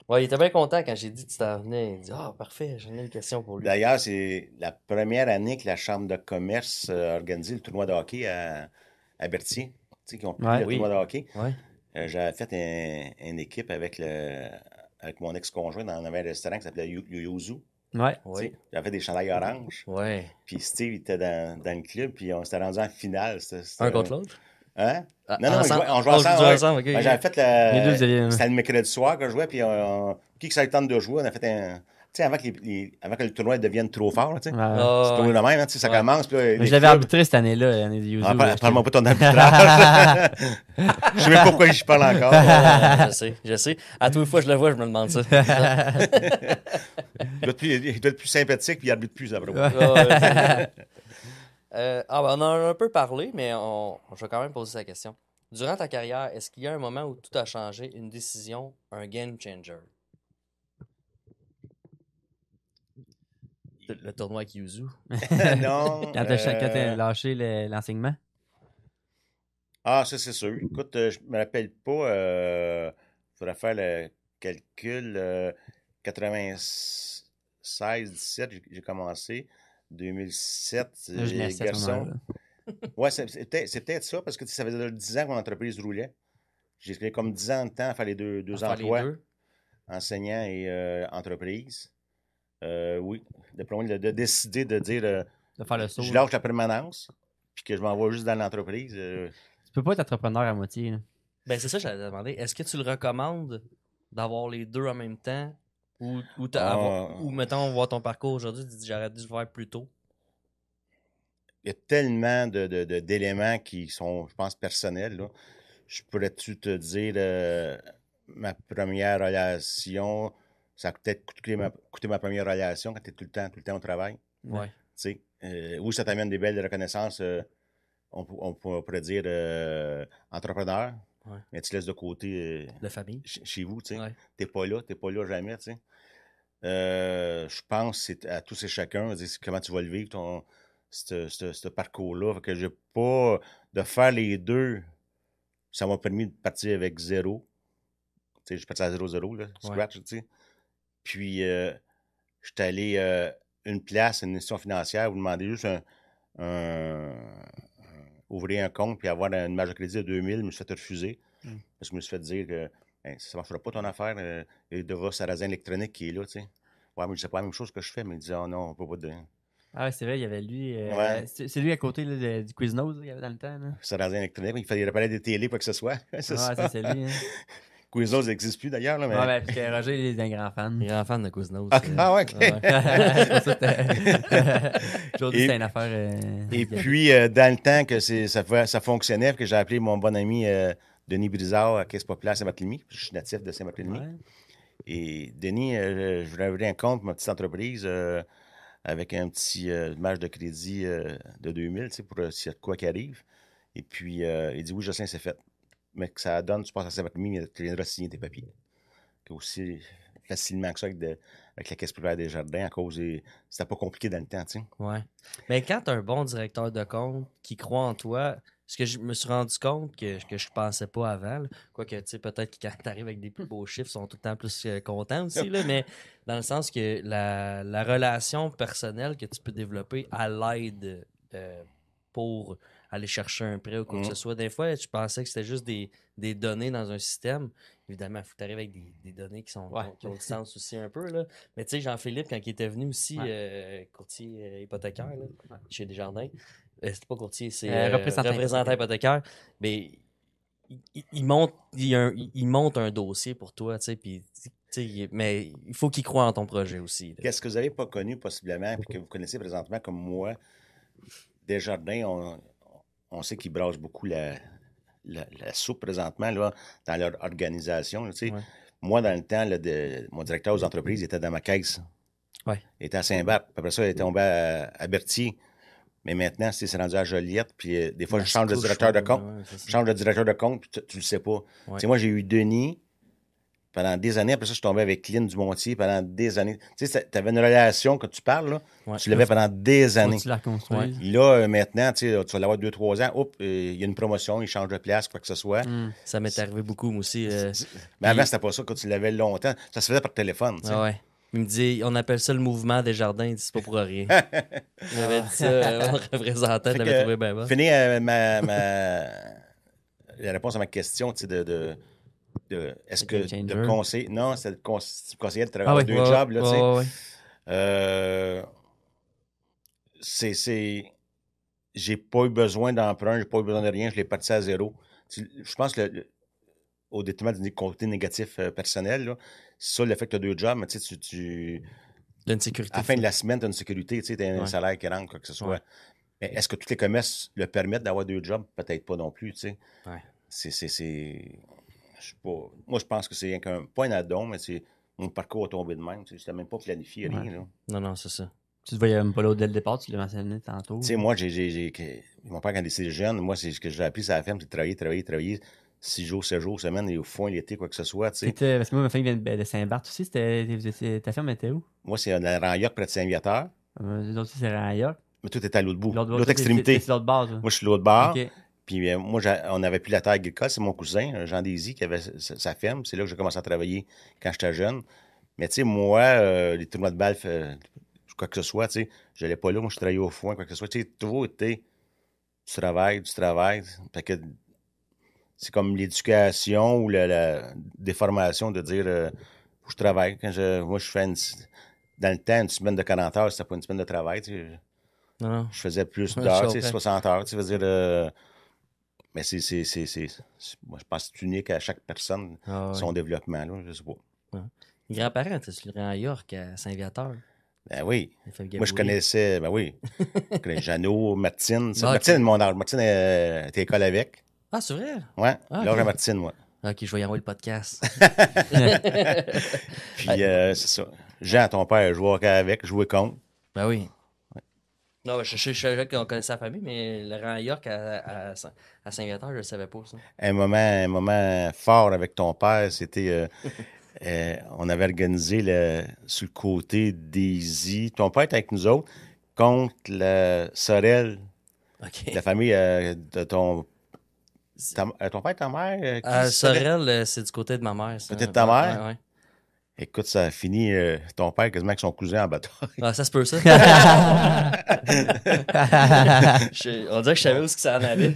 Ouais, il était bien content quand j'ai dit que tu t'en venais. Il dit ah, parfait, j'en ai une question pour lui. D'ailleurs, c'est la première année que la Chambre de commerce a organisé le tournoi de hockey à Berthier. Tu sais, qui ont pris Ouais, le oui. tournoi de hockey. Ouais. J'avais fait une équipe avec mon ex-conjoint dans un restaurant qui s'appelait Yuzu. Ouais. Oui. J'avais fait des chandails orange. Ouais. Puis Steve était dans le club, puis on s'était rendu en finale. Un contre l'autre? Hein? Ah, Non, ensemble? on jouait Oh, ensemble. vous jouez Ouais. ensemble, ok, Ben, ok. j'avais fait Les deux, vous aviez- C'était le mercredi soir que je jouais, puis qui ça a eu le temps de jouer, on a fait un. Tu sais, avant que le tournoi devienne trop fort, là, tu sais. Ouais. Ah, C'est toujours le même, hein, tu sais, ça Ouais. commence. Puis, là, Mais les je l'avais clubs- arbitré cette année-là, l'année de Yuzu. Parle-moi pas de ton arbitrage. Je sais même pas pourquoi j'y parle encore. je sais. À toutes les fois que je le vois, je me demande ça. Il doit être plus sympathique, puis il arbitre plus après. Ouais. Ben, on en a un peu parlé, mais je vais quand même poser la question. Durant ta carrière, est-ce qu'il y a un moment où tout a changé, une décision, un game changer? Le tournoi avec Yuzu. Non. Quand t'as lâché l'enseignement? Ah, ça, c'est sûr. Écoute, je me rappelle pas. Il faudrait faire le calcul. 96, 17, j'ai commencé. 2007, Là, je naissais à ce garçon. moment-là. Ouais, c'est peut-être ça, parce que ça faisait déjà 10 ans que mon entreprise roulait. J'ai comme 10 ans de temps à faire les deux Faire les emplois, deux. enseignant et entreprise. Oui, de décider de dire De faire le saut. je là. lâche la permanence, puis que je m'envoie juste dans l'entreprise. Tu peux pas être entrepreneur à moitié. Là. Ben, c'est ça que j'allais te demander. Est-ce que tu le recommandes d'avoir les deux en même temps? Ou mettons, voir ton parcours aujourd'hui, tu te dis j'aurais dû le faire plus tôt? Il y a tellement d'éléments qui sont, je pense, personnels. Là. Je pourrais-tu te dire, ma première relation, ça a peut-être coûté ma première relation quand tu es tout le temps au travail. Ouais. Tu sais, oui, ça t'amène des belles reconnaissances. On pourrait dire entrepreneur, Ouais. mais tu laisses de côté De famille? chez vous. Tu sais. Ouais. T'es pas là jamais. Tu sais. Je pense que c'est à tous et chacun, comment tu vas le vivre, ce parcours-là. Fait que j'ai pas de faire les deux. Ça m'a permis de partir avec 0. Tu sais, je suis parti à 0-0, là, scratch, tu sais. Puis, je suis allé une place, une institution financière, vous demandez juste ouvrir un compte puis avoir une marge de crédit de 2000, je me suis fait refuser. Parce que je me suis fait dire que ça ne marchera pas ton affaire. Il y a Deva Sarrazin électronique qui est là, tu sais. Ouais, mais c'est pas la même chose que je fais. Mais il disait, oh non, on peut pas de. Ah ouais, c'est vrai, il y avait lui. Ouais. C'est lui à côté là, du Quiznos qu'il y avait dans le temps. Là. C'est radio électronique. Il fallait réparer des télés, quoi que ce soit. C'est Ah, ça. c'est lui. Hein. Quiznos n'existe plus d'ailleurs. Là, mais... Ouais, ben, parce que Roger, il est un grand fan. Il est grand fan de Quiznos. Ah, ouais, ok. C'est pour ça que aujourd'hui, Et- c'est une affaire. Et puis, dans le temps que ça fonctionnait, que j'ai appelé mon bon ami Denis Brizard à Caisse Populaire Saint-Barthélemy. Je suis natif de Saint-Barthélemy. Ouais. Et Denis, je voulais ouvrir un compte pour ma petite entreprise avec un petit marge de crédit de 2000, tu sais, pour s'il y a de quoi qui arrive. Et puis, il dit oui, Jocelyn, c'est fait. Mais que ça donne, tu passes à Saint-Barthélemy, tu viendras signer tes papiers. Que aussi facilement que ça avec la Caisse Populaire des Jardins, à cause des... C'était pas compliqué dans le temps, tu sais. Ouais. Mais quand tu as un bon directeur de compte qui croit en toi, ce que je me suis rendu compte que je pensais pas avant, là, quoique, tu sais, peut-être que quand tu arrives avec des plus beaux chiffres, ils sont tout le temps plus contents aussi, là, mais dans le sens que la relation personnelle que tu peux développer à l'aide pour aller chercher un prêt ou quoi que ce soit, des fois, je pensais que c'était juste des données dans un système. Évidemment, il faut que tu arrives avec des données qui ont du sens aussi un peu. Là. Mais tu sais, Jean-Philippe, quand il était venu aussi, courtier hypothécaire chez Desjardins, c'était pas courtier, c'est représentant hypothécaire, mais il monte un dossier pour toi, tu sais, puis mais il faut qu'il croie en ton projet aussi. Là. Qu'est-ce que vous n'avez pas connu possiblement, puis que vous connaissez présentement comme moi, Desjardins, on sait qu'ils brassent beaucoup la soupe présentement là, dans leur organisation. Là, tu sais. Moi, dans le temps, là, mon directeur aux entreprises était dans ma caisse. Ouais. Il était à Saint-Barth. Après ça, il était tombé à Berthier. Mais maintenant, c'est rendu à Joliette. Puis des fois, je change de directeur de compte. Je change de directeur de compte, puis tu le sais pas. Ouais. Tu sais, moi, j'ai eu Denis pendant des années. Après ça, je suis tombé avec Lynn Dumontier pendant des années. Tu sais, tu avais une relation, quand tu parles, là, tu l'avais pendant des années. Tu la reconstruis. Là, maintenant, tu vas l'avoir 2-3 ans. Oups, il y a une promotion, il change de place, quoi que ce soit. Ça m'est arrivé beaucoup, moi aussi. Mais avant, c'était pas ça. Quand tu l'avais longtemps, ça se faisait par téléphone. Tu sais. Ouais. Il me dit, on appelle ça le mouvement des jardins. Il dit, c'est pas pour rien. Il avait dit ça, mon représentant, je l'avais trouvé bien bon. Finir la réponse à ma question, tu sais, de est-ce que de conseil. Non, c'est de conseiller de travailler deux jobs, là, tu sais. J'ai pas eu besoin d'emprunt, j'ai pas eu besoin de rien, je l'ai parti à zéro. Je pense que au détriment du côté négatif personnel, là, c'est ça le fait que tu as deux jobs, mais tu sais, T'as une sécurité. à la fin de la semaine, tu as une sécurité, tu as un salaire qui rentre, quoi que ce soit. Ouais. Mais est-ce que tous les commerces le permettent d'avoir deux jobs? Peut-être pas non plus, tu sais. Ouais. Je sais pas. Moi, je pense que c'est pas un addon, mais c'est mon parcours a tombé de même. Je n'étais même pas planifié, rien. Là. Non, c'est ça. Tu te voyais même pas là dès le départ, tu l'as mentionné tantôt. Tu sais, moi, mon père, quand il était jeune, moi, c'est ce que j'ai appris, c'est la ferme, c'est de travailler 6 jours, 7 jours, semaine, et au fond, l'été, quoi que ce soit. Tu sais. Parce que moi, ma famille vient de Saint-Barth aussi. Ta ferme était où? Moi, c'est à Ranyoc, près de Saint-Viateur. Nous autres, c'est Ranyoc. Mais tout était à l'autre bout. L'autre extrémité. C'est l'autre bord. Moi, je suis l'autre bord. Okay. Puis moi, on n'avait plus la terre agricole. C'est mon cousin, Jean Désy, qui avait sa ferme. C'est là que j'ai commencé à travailler quand j'étais jeune. Mais tu sais, moi, les tournois de balle, quoi que ce soit, tu sais, je n'allais pas là. Moi, je travaillais au foin, quoi que ce soit. Tu sais, toujours été du travail. Fait que c'est comme l'éducation ou la déformation de dire je travaille. Moi, je fais dans le temps, une semaine de 40 heures, c'était pas une semaine de travail. Tu sais. Non. Je faisais plus d'heures, 60 heures. Tu veux dire, mais moi, je pense que c'est unique à chaque personne, son développement. Là, je sais pas. Ouais. Les grands-parents, tu es à York, à Saint-Viateur. Ben oui. Moi, je connaissais, je connais Jeannot, Martine. Martine est de mon âge. Martine était à l'école avec. Ah, c'est vrai? Ouais, Laure et Martine, moi. Ok, je vais y envoyer le podcast. Puis, c'est ça. Jean, ton père, jouait avec, jouait contre. Ben oui. Ouais. Non, je savais qu'on connaissait la famille, mais le rang York à Saint-Viateur, je ne le savais pas, ça. Un moment fort avec ton père, c'était... on avait organisé sur le côté Daisy. Ton père était avec nous autres contre la Sorel. Okay. La famille de ton père et ta mère? Sorel, c'est du côté de ma mère. Peut-être ta mère? Ouais. Écoute, ça a fini ton père quasiment avec son cousin en bataille. Ah, ça se peut, ça. On dirait que je savais où ça en allait.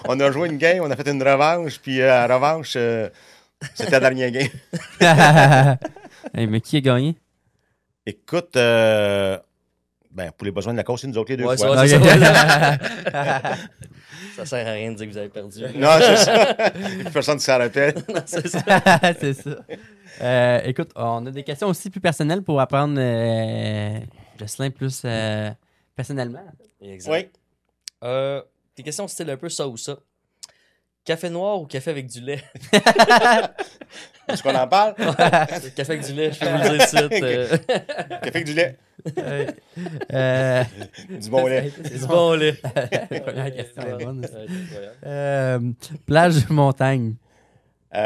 on a joué une game, on a fait une revanche, puis à la revanche, c'était la dernière game. Hey, mais qui a gagné? Écoute, Ben, pour les besoins de la course, c'est nous autres les deux Ouais, fois. c'est Ok. Ça sert à rien de dire que vous avez perdu. Non, c'est ça. Personne ne s'en rappelle. C'est ça. C'est ça. Écoute, on a des questions aussi plus personnelles pour apprendre Jocelyn plus personnellement. Exact. Oui. Des questions style un peu ça ou ça. Café noir ou café avec du lait? Est-ce qu'on en parle? Café avec du lait, je peux vous le dire tout de suite. Café avec du lait. Euh, Du bon lait. C'est du bon lait. Première question est bonne. Ouais, incroyable. Plage ou montagne?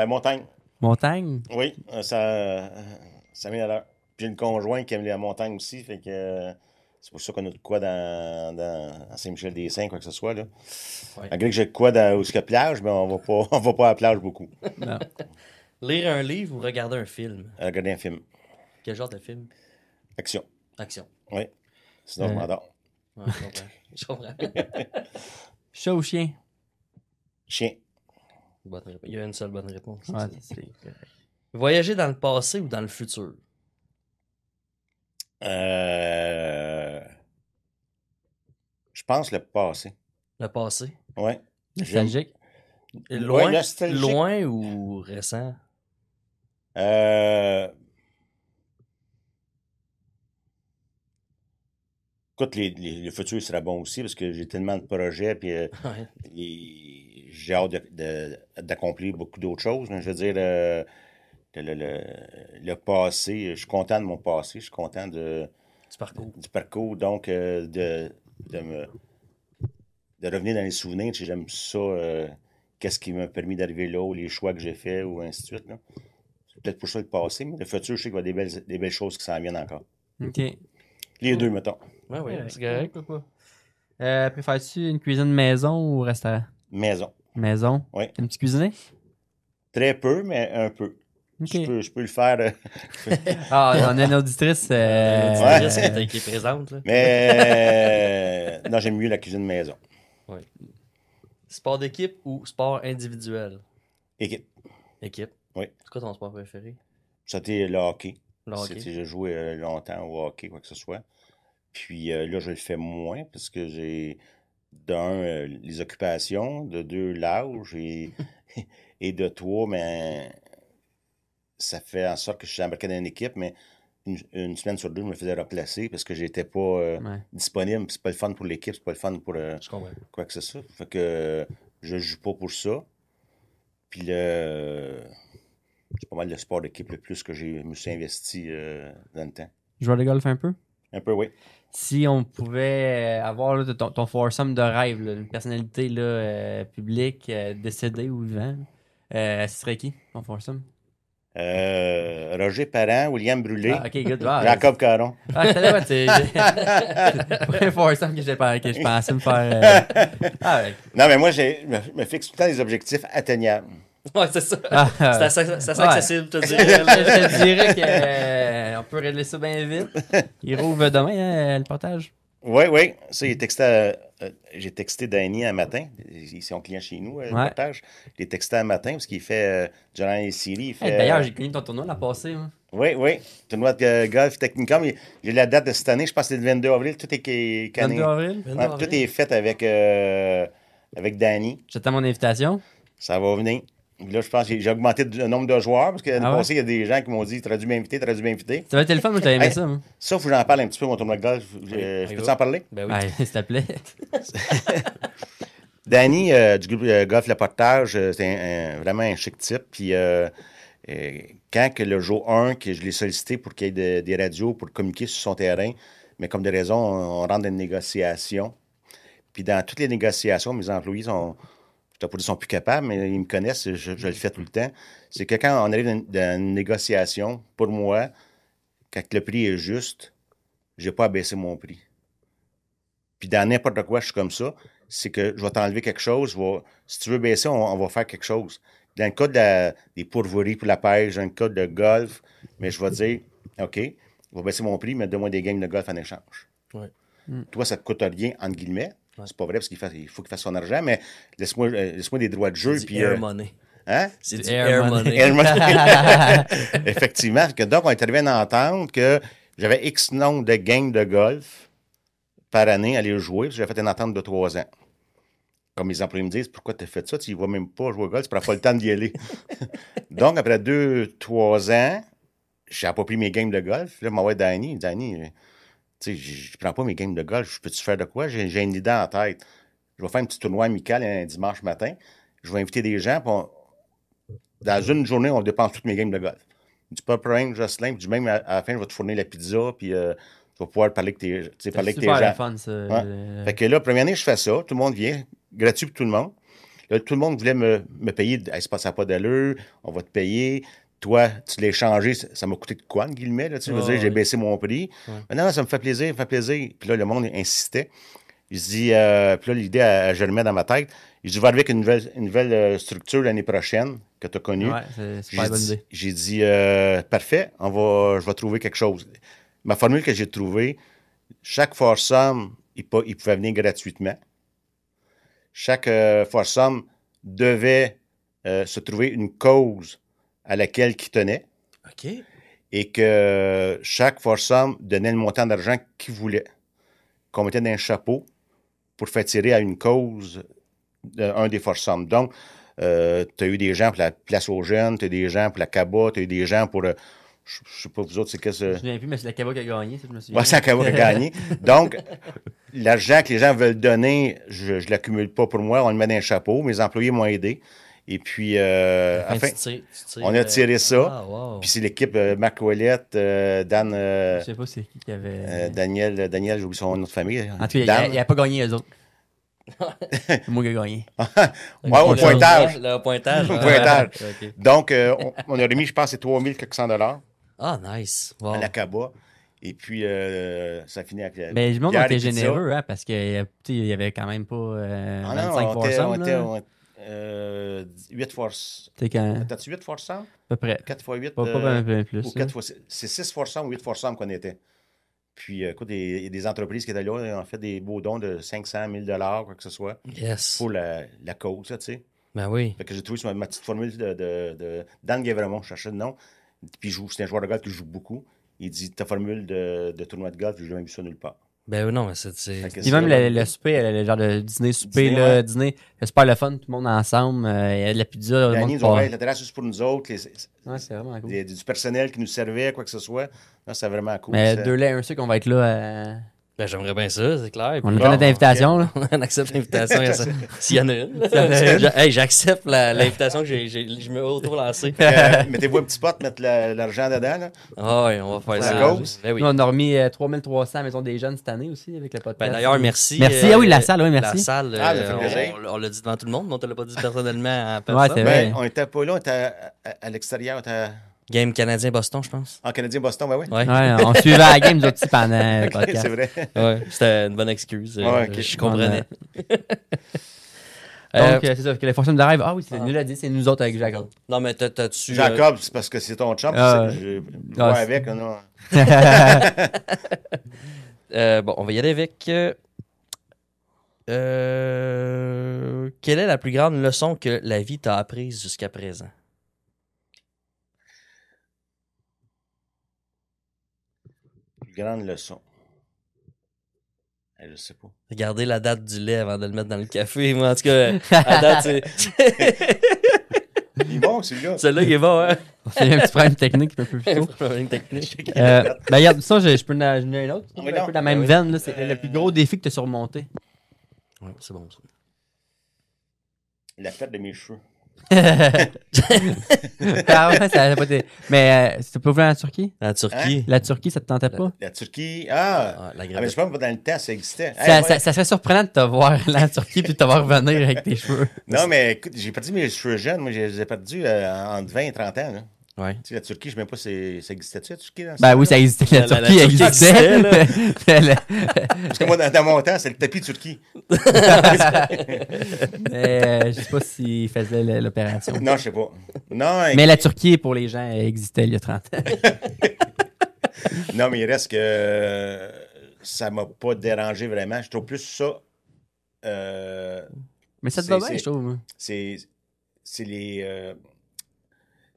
Montagne. Montagne? Oui, ça met à l'heure. Puis j'ai une conjointe qui aime la montagne aussi, fait que c'est pour ça qu'on a de quoi dans Saint-Michel-des-Saints, quoi que ce soit, là. Ouais. Malgré que j'ai de quoi où il y a plage, mais on va pas à la plage beaucoup. Non. Lire un livre ou regarder un film? Regarder un film. Quel genre de film? Action. Action. Oui. Sinon, je m'endors. Ouais, je comprends. Je comprends. Chat ou chien? Chien. Bonne réponse. Il y a une seule bonne réponse. Ouais, c'est Voyager dans le passé ou dans le futur? Je pense le passé. Le passé. Oui. nostalgique. Loin, nostalgique. loin ou récent? Écoute, le futur sera bon aussi parce que j'ai tellement de projets puis Ouais. j'ai hâte d'accomplir beaucoup d'autres choses. Mais je veux dire, le passé, je suis content de mon passé, je suis content Du parcours. du parcours. Donc, de revenir dans les souvenirs, tu sais, j'aime ça. Qu'est-ce qui m'a permis d'arriver là, ou les choix que j'ai faits, ou ainsi de suite. Là. C'est peut-être pour ça le passé, mais le futur, je sais qu'il va y avoir des belles choses qui s'en viennent encore. OK. Les deux, mettons. Ouais, ouais, Ouais, c'est correct. pourquoi pas. Préfères-tu une cuisine maison ou restaurant? Maison. Maison. Oui. Un petit cuisiner? Très peu, mais un peu. OK. Je peux le faire. Ah, on a une auditrice. Ouais. C'est qui est présente. Là. Mais non, j'aime mieux la cuisine maison. Sport d'équipe ou sport individuel? Équipe. Équipe. Oui. C'est quoi ton sport préféré? C'était le hockey. Le hockey. J'ai joué longtemps au hockey, quoi que ce soit. Puis là, je le fais moins parce que j'ai, d'un, les occupations, de deux, l'âge, et de trois, mais ça fait en sorte que je suis embarqué dans une équipe, mais une semaine sur deux, je me faisais replacer parce que j'étais pas disponible. C'est pas le fun pour l'équipe, c'est pas le fun pour Je comprends. quoi que ce soit. Fait que je joue pas pour ça. Puis c'est pas mal le sport d'équipe le plus que je me suis investi dans le temps. Joueur de golf un peu? Un peu, oui. Si on pouvait avoir là, ton foursome de rêve, là, une personnalité là, publique, décédée ou vivant, ce serait qui, ton foursome? Roger Parent, William Brûlé, Ah, ok, good. Ah, Jacob Caron. Ah, je savais pas, c'est pas un foursome que je pensais me faire. Ah, ouais. Non, mais moi, je me fixe tout le temps des objectifs atteignables. Ouais, c'est ça. Ah, C'est assez accessible, je te dirais. Je te dirais qu'on peut régler ça bien vite. Il rouvre demain, le partage. Oui, oui. Ça, j'ai texté Danny un matin. Ils sont clients chez nous, le partage. J'ai texté un matin parce qu'il fait, durant les séries, il fait... Hey, d'ailleurs, j'ai connu ton tournoi l'an passé. Hein. Oui, oui. Tournoi de golf Technicum. J'ai la date de cette année, je pense que c'est le 22 avril. Tout est canné. 22 avril. Ouais, tout est fait avec Danny. J'attends mon invitation. Ça va venir. Là, je pense que j'ai augmenté le nombre de joueurs parce que l'année Ah ouais? passée, il y a des gens qui m'ont dit « T'aurais dû m'inviter, t'aurais dû m'inviter. » Ça va être le fun, moi, j'avais aimé Hey. ça. Moi. Ça, il faut que j'en parle un petit peu, mon tournoi de golf. Je peux en parler? Ben oui. Ouais, s'il te plaît. Danny, du groupe Golf Le Partage, c'est vraiment un chic type. Puis quand que le jour 1, que je l'ai sollicité pour qu'il y ait des radios pour communiquer sur son terrain, mais comme des raisons, on rentre dans une négociation. Puis dans toutes les négociations, mes employés sont... Je ne pas dire qu'ils sont plus capables, mais ils me connaissent, je le fais tout le temps. C'est que quand on arrive dans une négociation, pour moi, quand le prix est juste, je n'ai pas à baisser mon prix. Puis dans n'importe quoi, je suis comme ça. C'est que je vais t'enlever quelque chose. Si tu veux baisser, on va faire quelque chose. Dans le cas des pourvoiries pour la pêche, dans le cas de golf, mais je vais dire, OK, je vais baisser mon prix, mais donne-moi des games de golf en échange. Ouais. Toi, ça ne te coûte rien, entre guillemets. Ouais. C'est pas vrai parce qu'il faut qu'il fasse son argent, mais laisse-moi des droits de jeu. C'est puis du air money. Hein? C'est du air money. Air money. Effectivement. Donc, on est arrivé à entendre que j'avais X nombre de games de golf par année aller jouer. J'ai fait une entente de 3 ans. Comme les employés me disent, pourquoi tu as fait ça? Tu ne vas même pas jouer au golf, tu ne prends pas le temps d'y aller. Donc, après 2-3 ans, je n'ai pas pris mes games de golf. Là, je m'envoie Danny. Danny, tu sais, je ne prends pas mes games de golf. Je peux-tu faire de quoi? J'ai une idée en tête. Je vais faire un petit tournoi amical un dimanche matin. Je vais inviter des gens. Dans une journée, on dépense toutes mes games de golf. Je dis pas de problème, Jocelyn. Puis même à la fin, je vais te fournir la pizza. Puis tu vas pouvoir parler avec tes C'est gens. super fun, ça. Ouais. Fait que là, première année, je fais ça. Tout le monde vient. Gratuit pour tout le monde. Là, tout le monde voulait me payer. Hey, ça n'a pas d'allure. On va te payer. Toi, tu l'as échangé. Ça m'a coûté de quoi, en guillemets? Là, tu veux dire, j'ai baissé mon prix. Ouais. Mais non, ça me fait plaisir, ça me fait plaisir. Puis là, le monde insistait. Il se dit, puis là, l'idée, elle germait dans ma tête. Je dis, je vais arriver avec une nouvelle structure l'année prochaine que tu as connue. Ouais, c'est super bonne idée. J'ai dit, parfait, je vais trouver quelque chose. Ma formule que j'ai trouvée, chaque foursome, il pouvait venir gratuitement. Chaque foursome devait se trouver une cause à laquelle il tenait OK. et que chaque foursome donnait le montant d'argent qu'il voulait, qu'on mettait dans un chapeau pour faire tirer à une cause d'un des foursomes. Donc, tu as eu des gens pour la place aux jeunes, tu as eu des gens pour la CABA, tu as eu des gens pour... je sais pas, vous autres, c'est qu'est-ce Je me que... souviens plus, mais c'est la Caba qui a gagné, ça, je me souviens. Ouais, c'est la CABA qui a gagné. Donc, l'argent que les gens veulent donner, je ne l'accumule pas pour moi, on le met dans un chapeau. Mes employés m'ont aidé. Et puis, enfin, on a tiré ça. Ah, wow. Puis c'est l'équipe Marc Ouellette, Dan... Je sais pas c'est qui avait... Daniel, j'ai oublié son nom de famille. En tout cas, Dan. il n'a pas gagné, eux autres. C'est moi qui ai gagné. Ouais, au pointage. Le pointage. Au pointage. OK. Donc, on a remis, je pense, c'est 3400 $ Ah, nice. Wow. à la CABA. Et puis, ça finit avec la. Mais je me demande bière qu'on et était pizza. généreux, hein, parce qu'il y avait quand même pas Ah 25 non, foursomes, là. 8 forces. C'est quand... T'as-tu 8 forces? À peu près. 4 x 8. Pas bien plus. Ou là. 4 fois, c'est 6 forces ou 8 forces qu'on était. Puis, écoute, il y a des entreprises qui étaient là, ils ont fait des beaux dons de 500 000 $ quoi que ce soit, Yes. pour la cause, tu sais. Ben oui. Fait que j'ai trouvé sur ma petite formule de Dan Guévremont, je cherchais le nom. Puis c'est un joueur de golf qui joue beaucoup. Il dit ta formule de tournoi de golf, j'ai jamais vu ça nulle part. Ben non, mais c'est... Fait que Puis même le souper, le genre de dîner-souper, Dîner, là, ouais. dîner, c'est super le fun, tout le monde ensemble. Il y a de la pizza, le Danny, monde ils ont part. fait la terrasse juste pour nous autres, Ouais, c'est vraiment cool. du personnel qui nous servait, quoi que ce soit. Là, c'est vraiment cool. Mais Ça- 2 laits, un sucre, on va être là. Ben j'aimerais bien ça, c'est clair. On Puis- attend notre invitation, là. On accepte l'invitation. S'il y en a une. y en a une. Hey, j'accepte l'invitation que je me auto-lancé. Mettez-vous un petit pot, mettre l'argent dedans. Là. Ah oui, on va faire La ça. cause. Ben oui. Nous, on a remis 3300 à la Maison des Jeunes cette année aussi, avec le podcast. Ben, d'ailleurs, merci. Merci. Ah oui, la salle, oui, merci. La salle, Ah, ça fait plaisir. on l'a dit devant tout le monde, mais on ne te l'a pas dit personnellement à personne. Ouais, c'est vrai. Ben, on était pas là, on était à l'extérieur, on était Game Canadien-Boston, je pense. en Canadien-Boston, ben oui. Ouais. Ouais, on suivait la game, nous autres, aussi, pendant le podcast. C'est vrai. Ouais, c'était une bonne excuse. Ouais, ok. Je comprenais. Donc, c'est ça, que les fonctions de rêve. Ah oui, c'est nous l'a dit, c'est nous autres avec Jacob. Non, mais t'as-tu... Jacob, c'est parce que c'est ton chum, Ah, c'est que je ah, vois c'est- avec. Non. Bon, on va y aller avec... quelle est la plus grande leçon que la vie t'a apprise jusqu'à présent? Grande leçon. Je sais pas. Regardez la date du lait avant de le mettre dans le café. Moi, en tout cas, la date, c'est... Il est bon, celui-là. Celle-là, il est bon, hein? C'est un petit problème technique un peu plus tôt. Problème technique. Ben regarde, ça, je peux en donner un autre. Ah, oui, Un donc. peu la même Ah oui. veine, là. C'est le plus gros défi que tu as surmonté. Ouais, c'est bon, ça. La fête de mes cheveux. Ah ouais, ça a pas été... Mais c'était pas voulu en Turquie? La Turquie. La Turquie, ça te tentait pas? La Turquie. Ah! Ah, la Ah, mais Grèce. je pense que dans le temps, ça existait. Ça, Hey, ouais. ça serait surprenant de te voir là en Turquie puis de te voir revenir avec tes cheveux. Non, mais écoute, j'ai perdu mes cheveux jeunes. Moi, je les ai perdus entre 20 et 30 ans. Là. Ouais. Tu sais, la Turquie, je ne sais même pas si ça existait-tu, la Turquie? Dans ce Ben temps-là? oui, ça existait. La La Turquie Turquie existait. Parce que moi, dans mon temps, c'est le tapis Turquie. Mais je sais pas s'il faisait l'opération. Non, je sais pas. Non, Mais la Turquie, pour les gens, existait il y a 30 ans. non, mais il reste que ça m'a pas dérangé vraiment. Je trouve plus ça. Mais ça te va bien, C'est- je trouve. C'est les.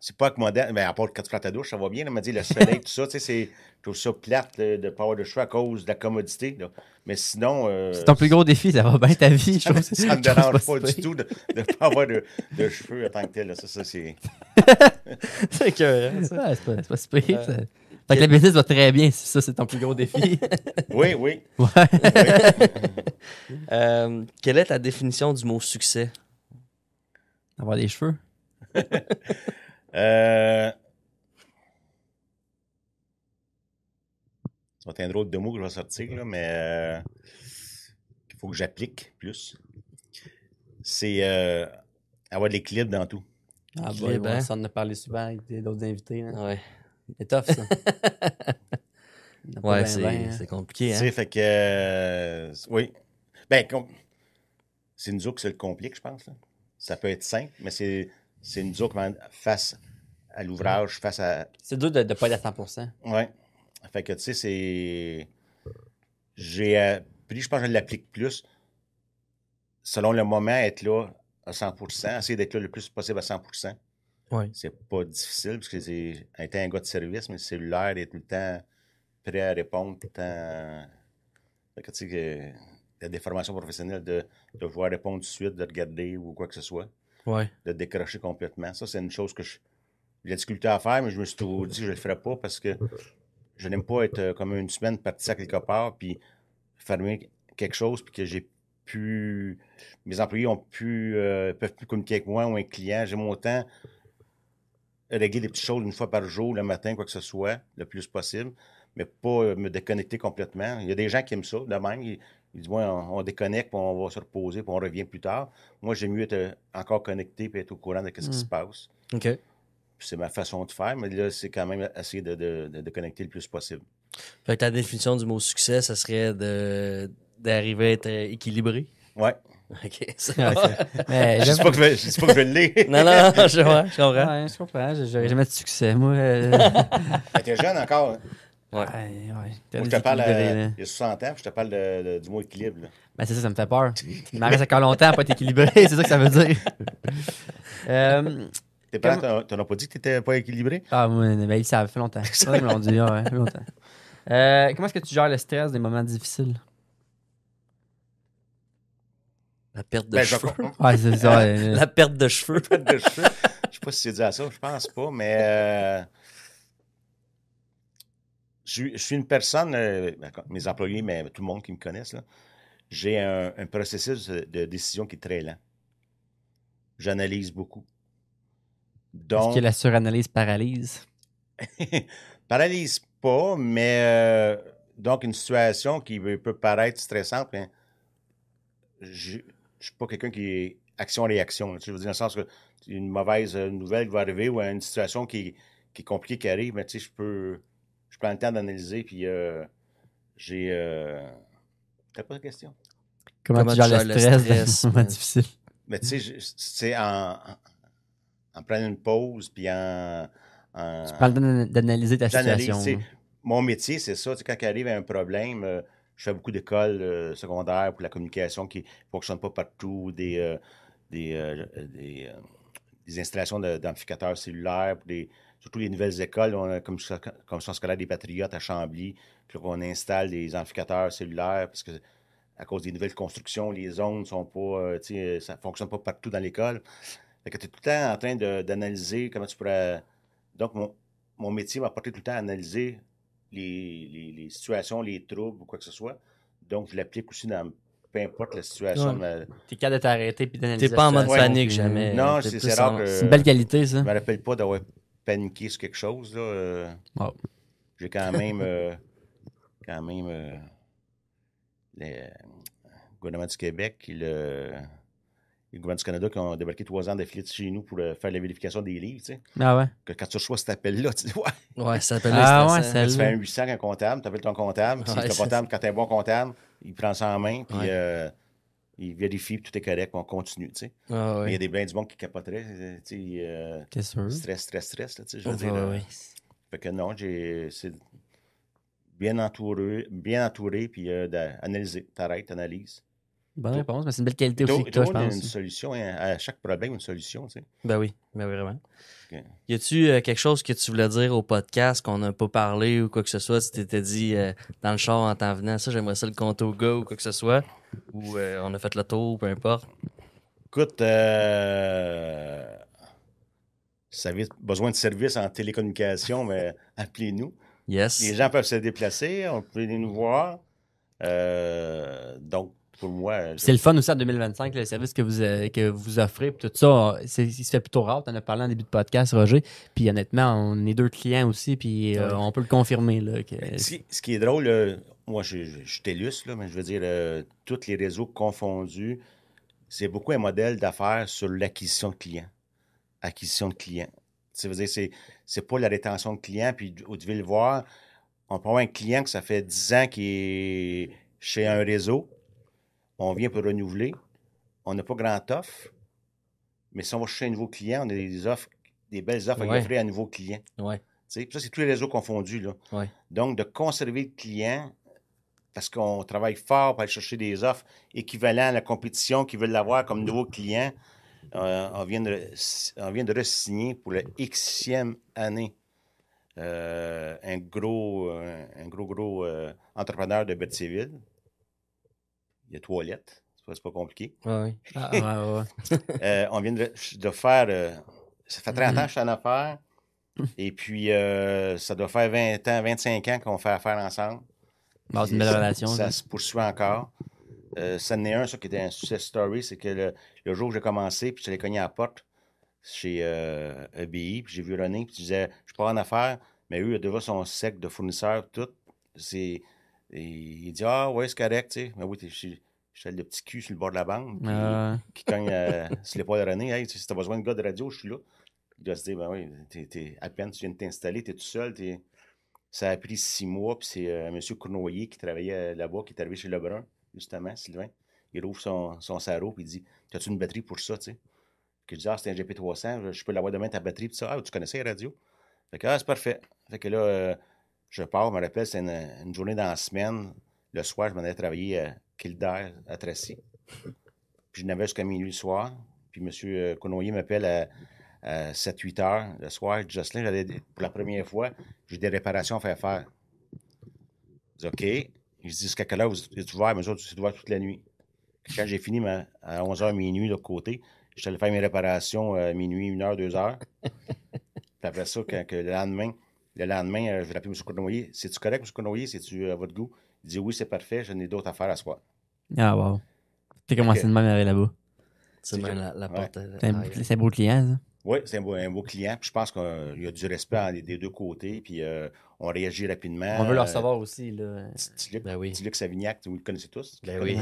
c'est pas accommodant. Mais à part quand tu prends ta douche, ça va bien. Elle m'a dit le soleil, tout ça. Tu sais, je trouve ça plate de ne pas avoir de choix à cause de la commodité. Là. Mais sinon. C'est ton plus gros défi, ça va bien ta vie. Je trouve, ça me je trouve dérange pas si du tout de ne pas avoir de cheveux en tant que tel. Là. Ça, c'est. C'est écœurant, ça. Ouais, c'est pas si pire. Ça. Fait que la business va très bien si ça, c'est ton plus gros défi. Oui, oui. Ouais. Quelle est ta définition du mot succès? Avoir des cheveux. Ça va être un drôle de mot que je vais sortir, là, mais il faut que j'applique plus. C'est avoir de l'équilibre dans tout. Ah, Équilibre, bah, hein? ça en a parlé souvent avec d'autres invités. Hein. Ouais, C'est tough, ça. Il y en a pas ouais ben ben, hein. c'est compliqué. Tu Hein? sais, fait que. Oui. Ben, c'est nous autres qui se le complique, je pense. Là. Ça peut être simple, mais c'est nous autres face à l'ouvrage, face à. C'est dur de ne pas être à 100%. Ouais. Fait que, tu sais, c'est. J'ai appris, je pense que je l'applique plus. Selon le moment, être là à 100%, essayer d'être là le plus possible à 100%. Ouais. C'est pas difficile, parce que c'est être un gars de service, mais le cellulaire est tout le temps prêt à répondre, tout le temps. Fait que, tu sais, il y a des formations professionnelles de pouvoir répondre tout de suite, de regarder ou quoi que ce soit, Ouais. de décrocher complètement. Ça, c'est une chose que j'ai de la difficulté à faire, mais je me suis toujours dit que je le ferais pas parce que je n'aime pas être comme une semaine parti à quelque part, puis fermer quelque chose, puis que j'ai pu. Mes employés peuvent plus communiquer avec moi ou un client. J'aime autant régler des petites choses une fois par jour, le matin, quoi que ce soit, le plus possible, mais pas me déconnecter complètement. Il y a des gens qui aiment ça, de même. Ils disent, ouais, on déconnecte, puis on va se reposer, puis on revient plus tard. Moi, j'aime mieux être encore connecté, puis être au courant de ce qui se passe. OK. Puis c'est ma façon de faire, mais là, c'est quand même essayer de déconnecter le plus possible. Fait que ta définition du mot succès, ça serait d'arriver à être équilibré. Ouais. OK. Mais Je dis pas que je l'ai. Non, je comprends. Ouais, je comprends. J'aurais jamais de succès. Moi, Mais t'es jeune encore. Hein? Ouais. ouais. Moi, je te parle il y a 60 ans, puis je te parle du mot équilibre. Là. Ben, c'est ça me fait peur. Il m'en reste encore longtemps à pas être équilibré. C'est ça que ça veut dire. Tes parents, t'en as pas dit que t'étais pas équilibré? Ah, moi, ben, ça fait longtemps. Ça, ils me l'ont dit, ouais, ça fait longtemps. Comment est-ce que tu gères le stress des moments difficiles? La perte de cheveux. Ouais, c'est ça. La perte de cheveux. Je sais pas si c'est dû à ça, je pense pas, mais je suis une personne, mes employés, mais tout le monde qui me connaisse, là, j'ai un processus de décision qui est très lent. J'analyse beaucoup. Est-ce que la suranalyse paralyse? Paralyse pas, mais donc une situation qui peut paraître stressante, mais je suis pas quelqu'un qui est action-réaction. Tu sais, je veux dire, dans le sens que une mauvaise nouvelle va arriver ou une situation qui est compliquée qui arrive, mais tu sais, je prends le temps d'analyser, puis T'as pas de question? Comment tu gères le stress dans un moment difficile? Mais tu sais, c'est en prenant une pause, puis en tu prends le temps d'analyser ta situation. Mon métier, c'est ça. Quand il arrive un problème, je fais beaucoup d'écoles secondaires pour la communication qui ne fonctionne pas partout, des installations d'amplificateurs cellulaires, surtout les nouvelles écoles. On a comme scolaire des Patriotes à Chambly, puis on installe des amplificateurs cellulaires parce que à cause des nouvelles constructions, les ondes sont pas, ça ne fonctionne pas partout dans l'école. Fait que tu es tout le temps en train d'analyser comment tu pourrais. Donc, mon métier m'a porté tout le temps à analyser les situations, les troubles ou quoi que ce soit. Donc, je l'applique aussi dans peu importe la situation. Ouais. T'es capable de t'arrêter et d'analyser. T'es pas en mode panique jamais. Non, c'est rare que. C'est une belle qualité, ça. Je me rappelle pas d'avoir paniqué sur quelque chose. Là. Wow. J'ai quand même. Le gouvernement du Québec et le gouvernement du Canada qui ont débarqué 3 ans d'affilée chez nous pour faire la vérification des livres, tu sais. Ah ouais? Que quand tu reçois cet appel-là, tu dis ouais. Ouais, ça s'appelle ouais, tu fais un 800 un comptable, tu appelles ton comptable, ouais, quand tu es un bon comptable, il prend ça en main, puis il vérifie, puis tout est correct, puis on continue, tu sais. Ah, ouais. Mais il y a des blancs du monde qui capoteraient, tu sais. T'es sûr? Stress, là, tu sais, je veux dire. dire. Fait que non, c'est bien entouré, puis analyser. T'arrêtes, t'analyses. Bonne réponse, mais c'est une belle qualité aussi que toi, je Toujours pense. une solution, hein, à chaque problème, une solution, tu sais. Ben oui, vraiment. Ok. Y a-tu quelque chose que tu voulais dire au podcast qu'on n'a pas parlé ou quoi que ce soit? Tu t'étais dit dans le char en t'en venant, ça, j'aimerais ça le compter au gars ou quoi que ce soit? Ou on a fait le tour, peu importe. Écoute, si vous avez besoin de services en télécommunication, mais appelez-nous. Yes. Les gens peuvent se déplacer, on peut venir nous voir. Donc, pour moi... C'est le fun aussi en 2025, le service que vous offrez. Puis tout ça, il se fait plutôt rare. Tu en as parlé en début de podcast, Roger. Puis honnêtement, on est 2 clients aussi. Puis on peut le confirmer. Là, que... Ce qui est drôle, moi, je suis TELUS, là, mais je veux dire, tous les réseaux confondus, c'est beaucoup un modèle d'affaires sur l'acquisition de clients. Acquisition de clients. Ça veut dire, c'est pas la rétention de clients. Puis, vous devez le voir, on peut avoir un client que ça fait 10 ans qu'il est chez un réseau. On vient pour renouveler. On n'a pas grand offre. Mais si on va chercher un nouveau client, on a des offres, des belles offres à lui offrir à un nouveau client. Ouais. Puis ça, c'est tous les réseaux confondus. Là. Ouais. Donc, de conserver le client, parce qu'on travaille fort pour aller chercher des offres équivalentes à la compétition qui veulent l'avoir comme nouveau client, on vient de re-signer pour la Xème année un gros entrepreneur de Berthierville. Il y a 3 lettres. C'est pas compliqué. Ouais. On vient de faire... ça fait 30 ans que je suis en affaires. Et puis, ça doit faire 20 ans, 25 ans qu'on fait affaire ensemble. C'est une belle relation. Ça se poursuit encore. Ça en est un, ça, qui était un success story. C'est que le jour où j'ai commencé, puis je l'ai cogné à la porte chez EBI, puis j'ai vu René, puis tu disais, je pars en affaires, mais eux, déjà, sont secs de fournisseurs, tout. Il dit, ah, ouais, c'est correct, tu sais. Mais oui, je suis le petit cul sur le bord de la bande, qui cogne sur l'épaule de René. Hey, si t'as besoin de gars de radio, je suis là. Il doit se dire, ben oui, à peine tu viens de t'installer, t'es tout seul. Ça a pris 6 mois, puis c'est M. Cournoyer qui travaillait là-bas, qui est arrivé chez Lebrun, justement, Sylvain. Il ouvre son sarrau, puis il dit, t'as-tu une batterie pour ça, tu sais? Puis il dit, ah, c'est un GP300, je peux l'avoir demain ta batterie, puis ça. Ah, tu connaissais la radio? Fait que, c'est parfait. Fait que là, je pars, je me rappelle, c'est une journée dans la semaine. Le soir, je m'en allais travailler à Kildare, à Tracy. Puis je n'avais jusqu'à minuit le soir. Puis M. Cournoyer m'appelle à 7-8 heures le soir. Jocelyn, pour la première fois, j'ai des réparations à faire. Je dis, OK. Je dis, jusqu'à quelle heure vous êtes ouvert? Mais ça, c'est ouvert toute la nuit. Quand j'ai fini à 11h minuit de l'autre côté, je suis allé faire mes réparations minuit, 1h, 2h. Puis après ça, le lendemain, je vais appeler M. Cournoyer. C'est-tu correct, M. Cournoyer? C'est-tu à votre goût? Il dit, oui, c'est parfait. J'en ai d'autres affaires à soir. Ah, wow. T'as commencé de même avec là-bas. C'est même la porte. C'est un beau client, ça. Oui, c'est un beau client. Puis je pense qu'il y a du respect des deux côtés. Puis on réagit rapidement. On veut le recevoir aussi. Là. Petit Luc Savignac, vous le connaissez tous. Ben oui.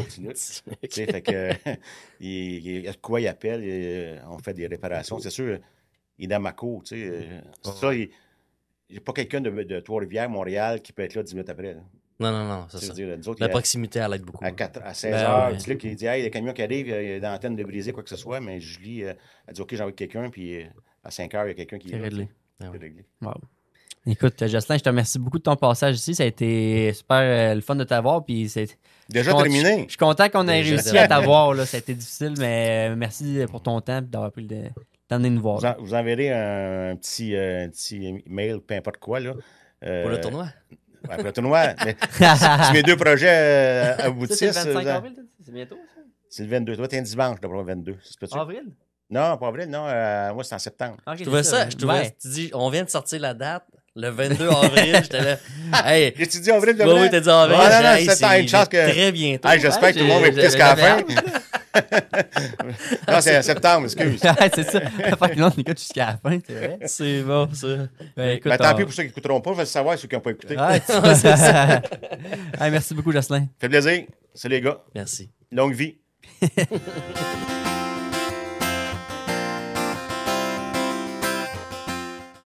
Fait que, il y a de quoi il appelle. On fait des réparations. C'est sûr, il est dans ma cour. Ça, il n'y a pas quelqu'un de Trois-Rivières, Montréal, qui peut être là 10 minutes après. Là. Non, c'est ça. Dire, autres, la proximité, elle aide beaucoup. À 16 h, Petit Luc, il dit, hey, il y a le camion qui arrive, il y a l'antenne de briser, quoi que ce soit. Mais Julie, elle dit, OK, j'ai envie de quelqu'un. Puis à 5 h, il y a quelqu'un qui est réglé. C'est réglé. Wow. Écoute, Jocelyn, je te remercie beaucoup de ton passage ici. Ça a été super le fun de t'avoir. Puis déjà terminé. Je suis content qu'on ait réussi à t'avoir. Ça a été difficile, mais merci pour ton temps et d'avoir pris le temps de nous voir. Vous enverrez un petit mail, peu importe quoi. Là. Pour le tournoi? Ouais, pour le tournoi. Mais si mes 2 projets aboutissent. C'est le 25 avril, c'est bientôt, ça? C'est le 22. Toi, t'es un dimanche, d'abord le 22. Avril? Non, pas avril, non. Moi, c'est en septembre. Okay, je trouvais ça. Tu dis, on vient de sortir la date. Le 22 avril, j'étais là. Hey, j'ai-tu dit avril de Oui, t'as dit avril. C'est une chance que. Très bientôt. Hey, j'espère que tout le monde va écouter jusqu'à la fin. Non, c'est septembre, excuse. C'est ça. Faut que l'autre écoute jusqu'à la fin, c'est vrai. C'est bon, ça. Écoute, tant pis pour ceux qui n'écouteront pas, je vais le savoir ceux qui n'ont pas écouté. C'est ça. Merci beaucoup, Jocelyn. Fait plaisir. Salut les gars. Merci. Longue vie.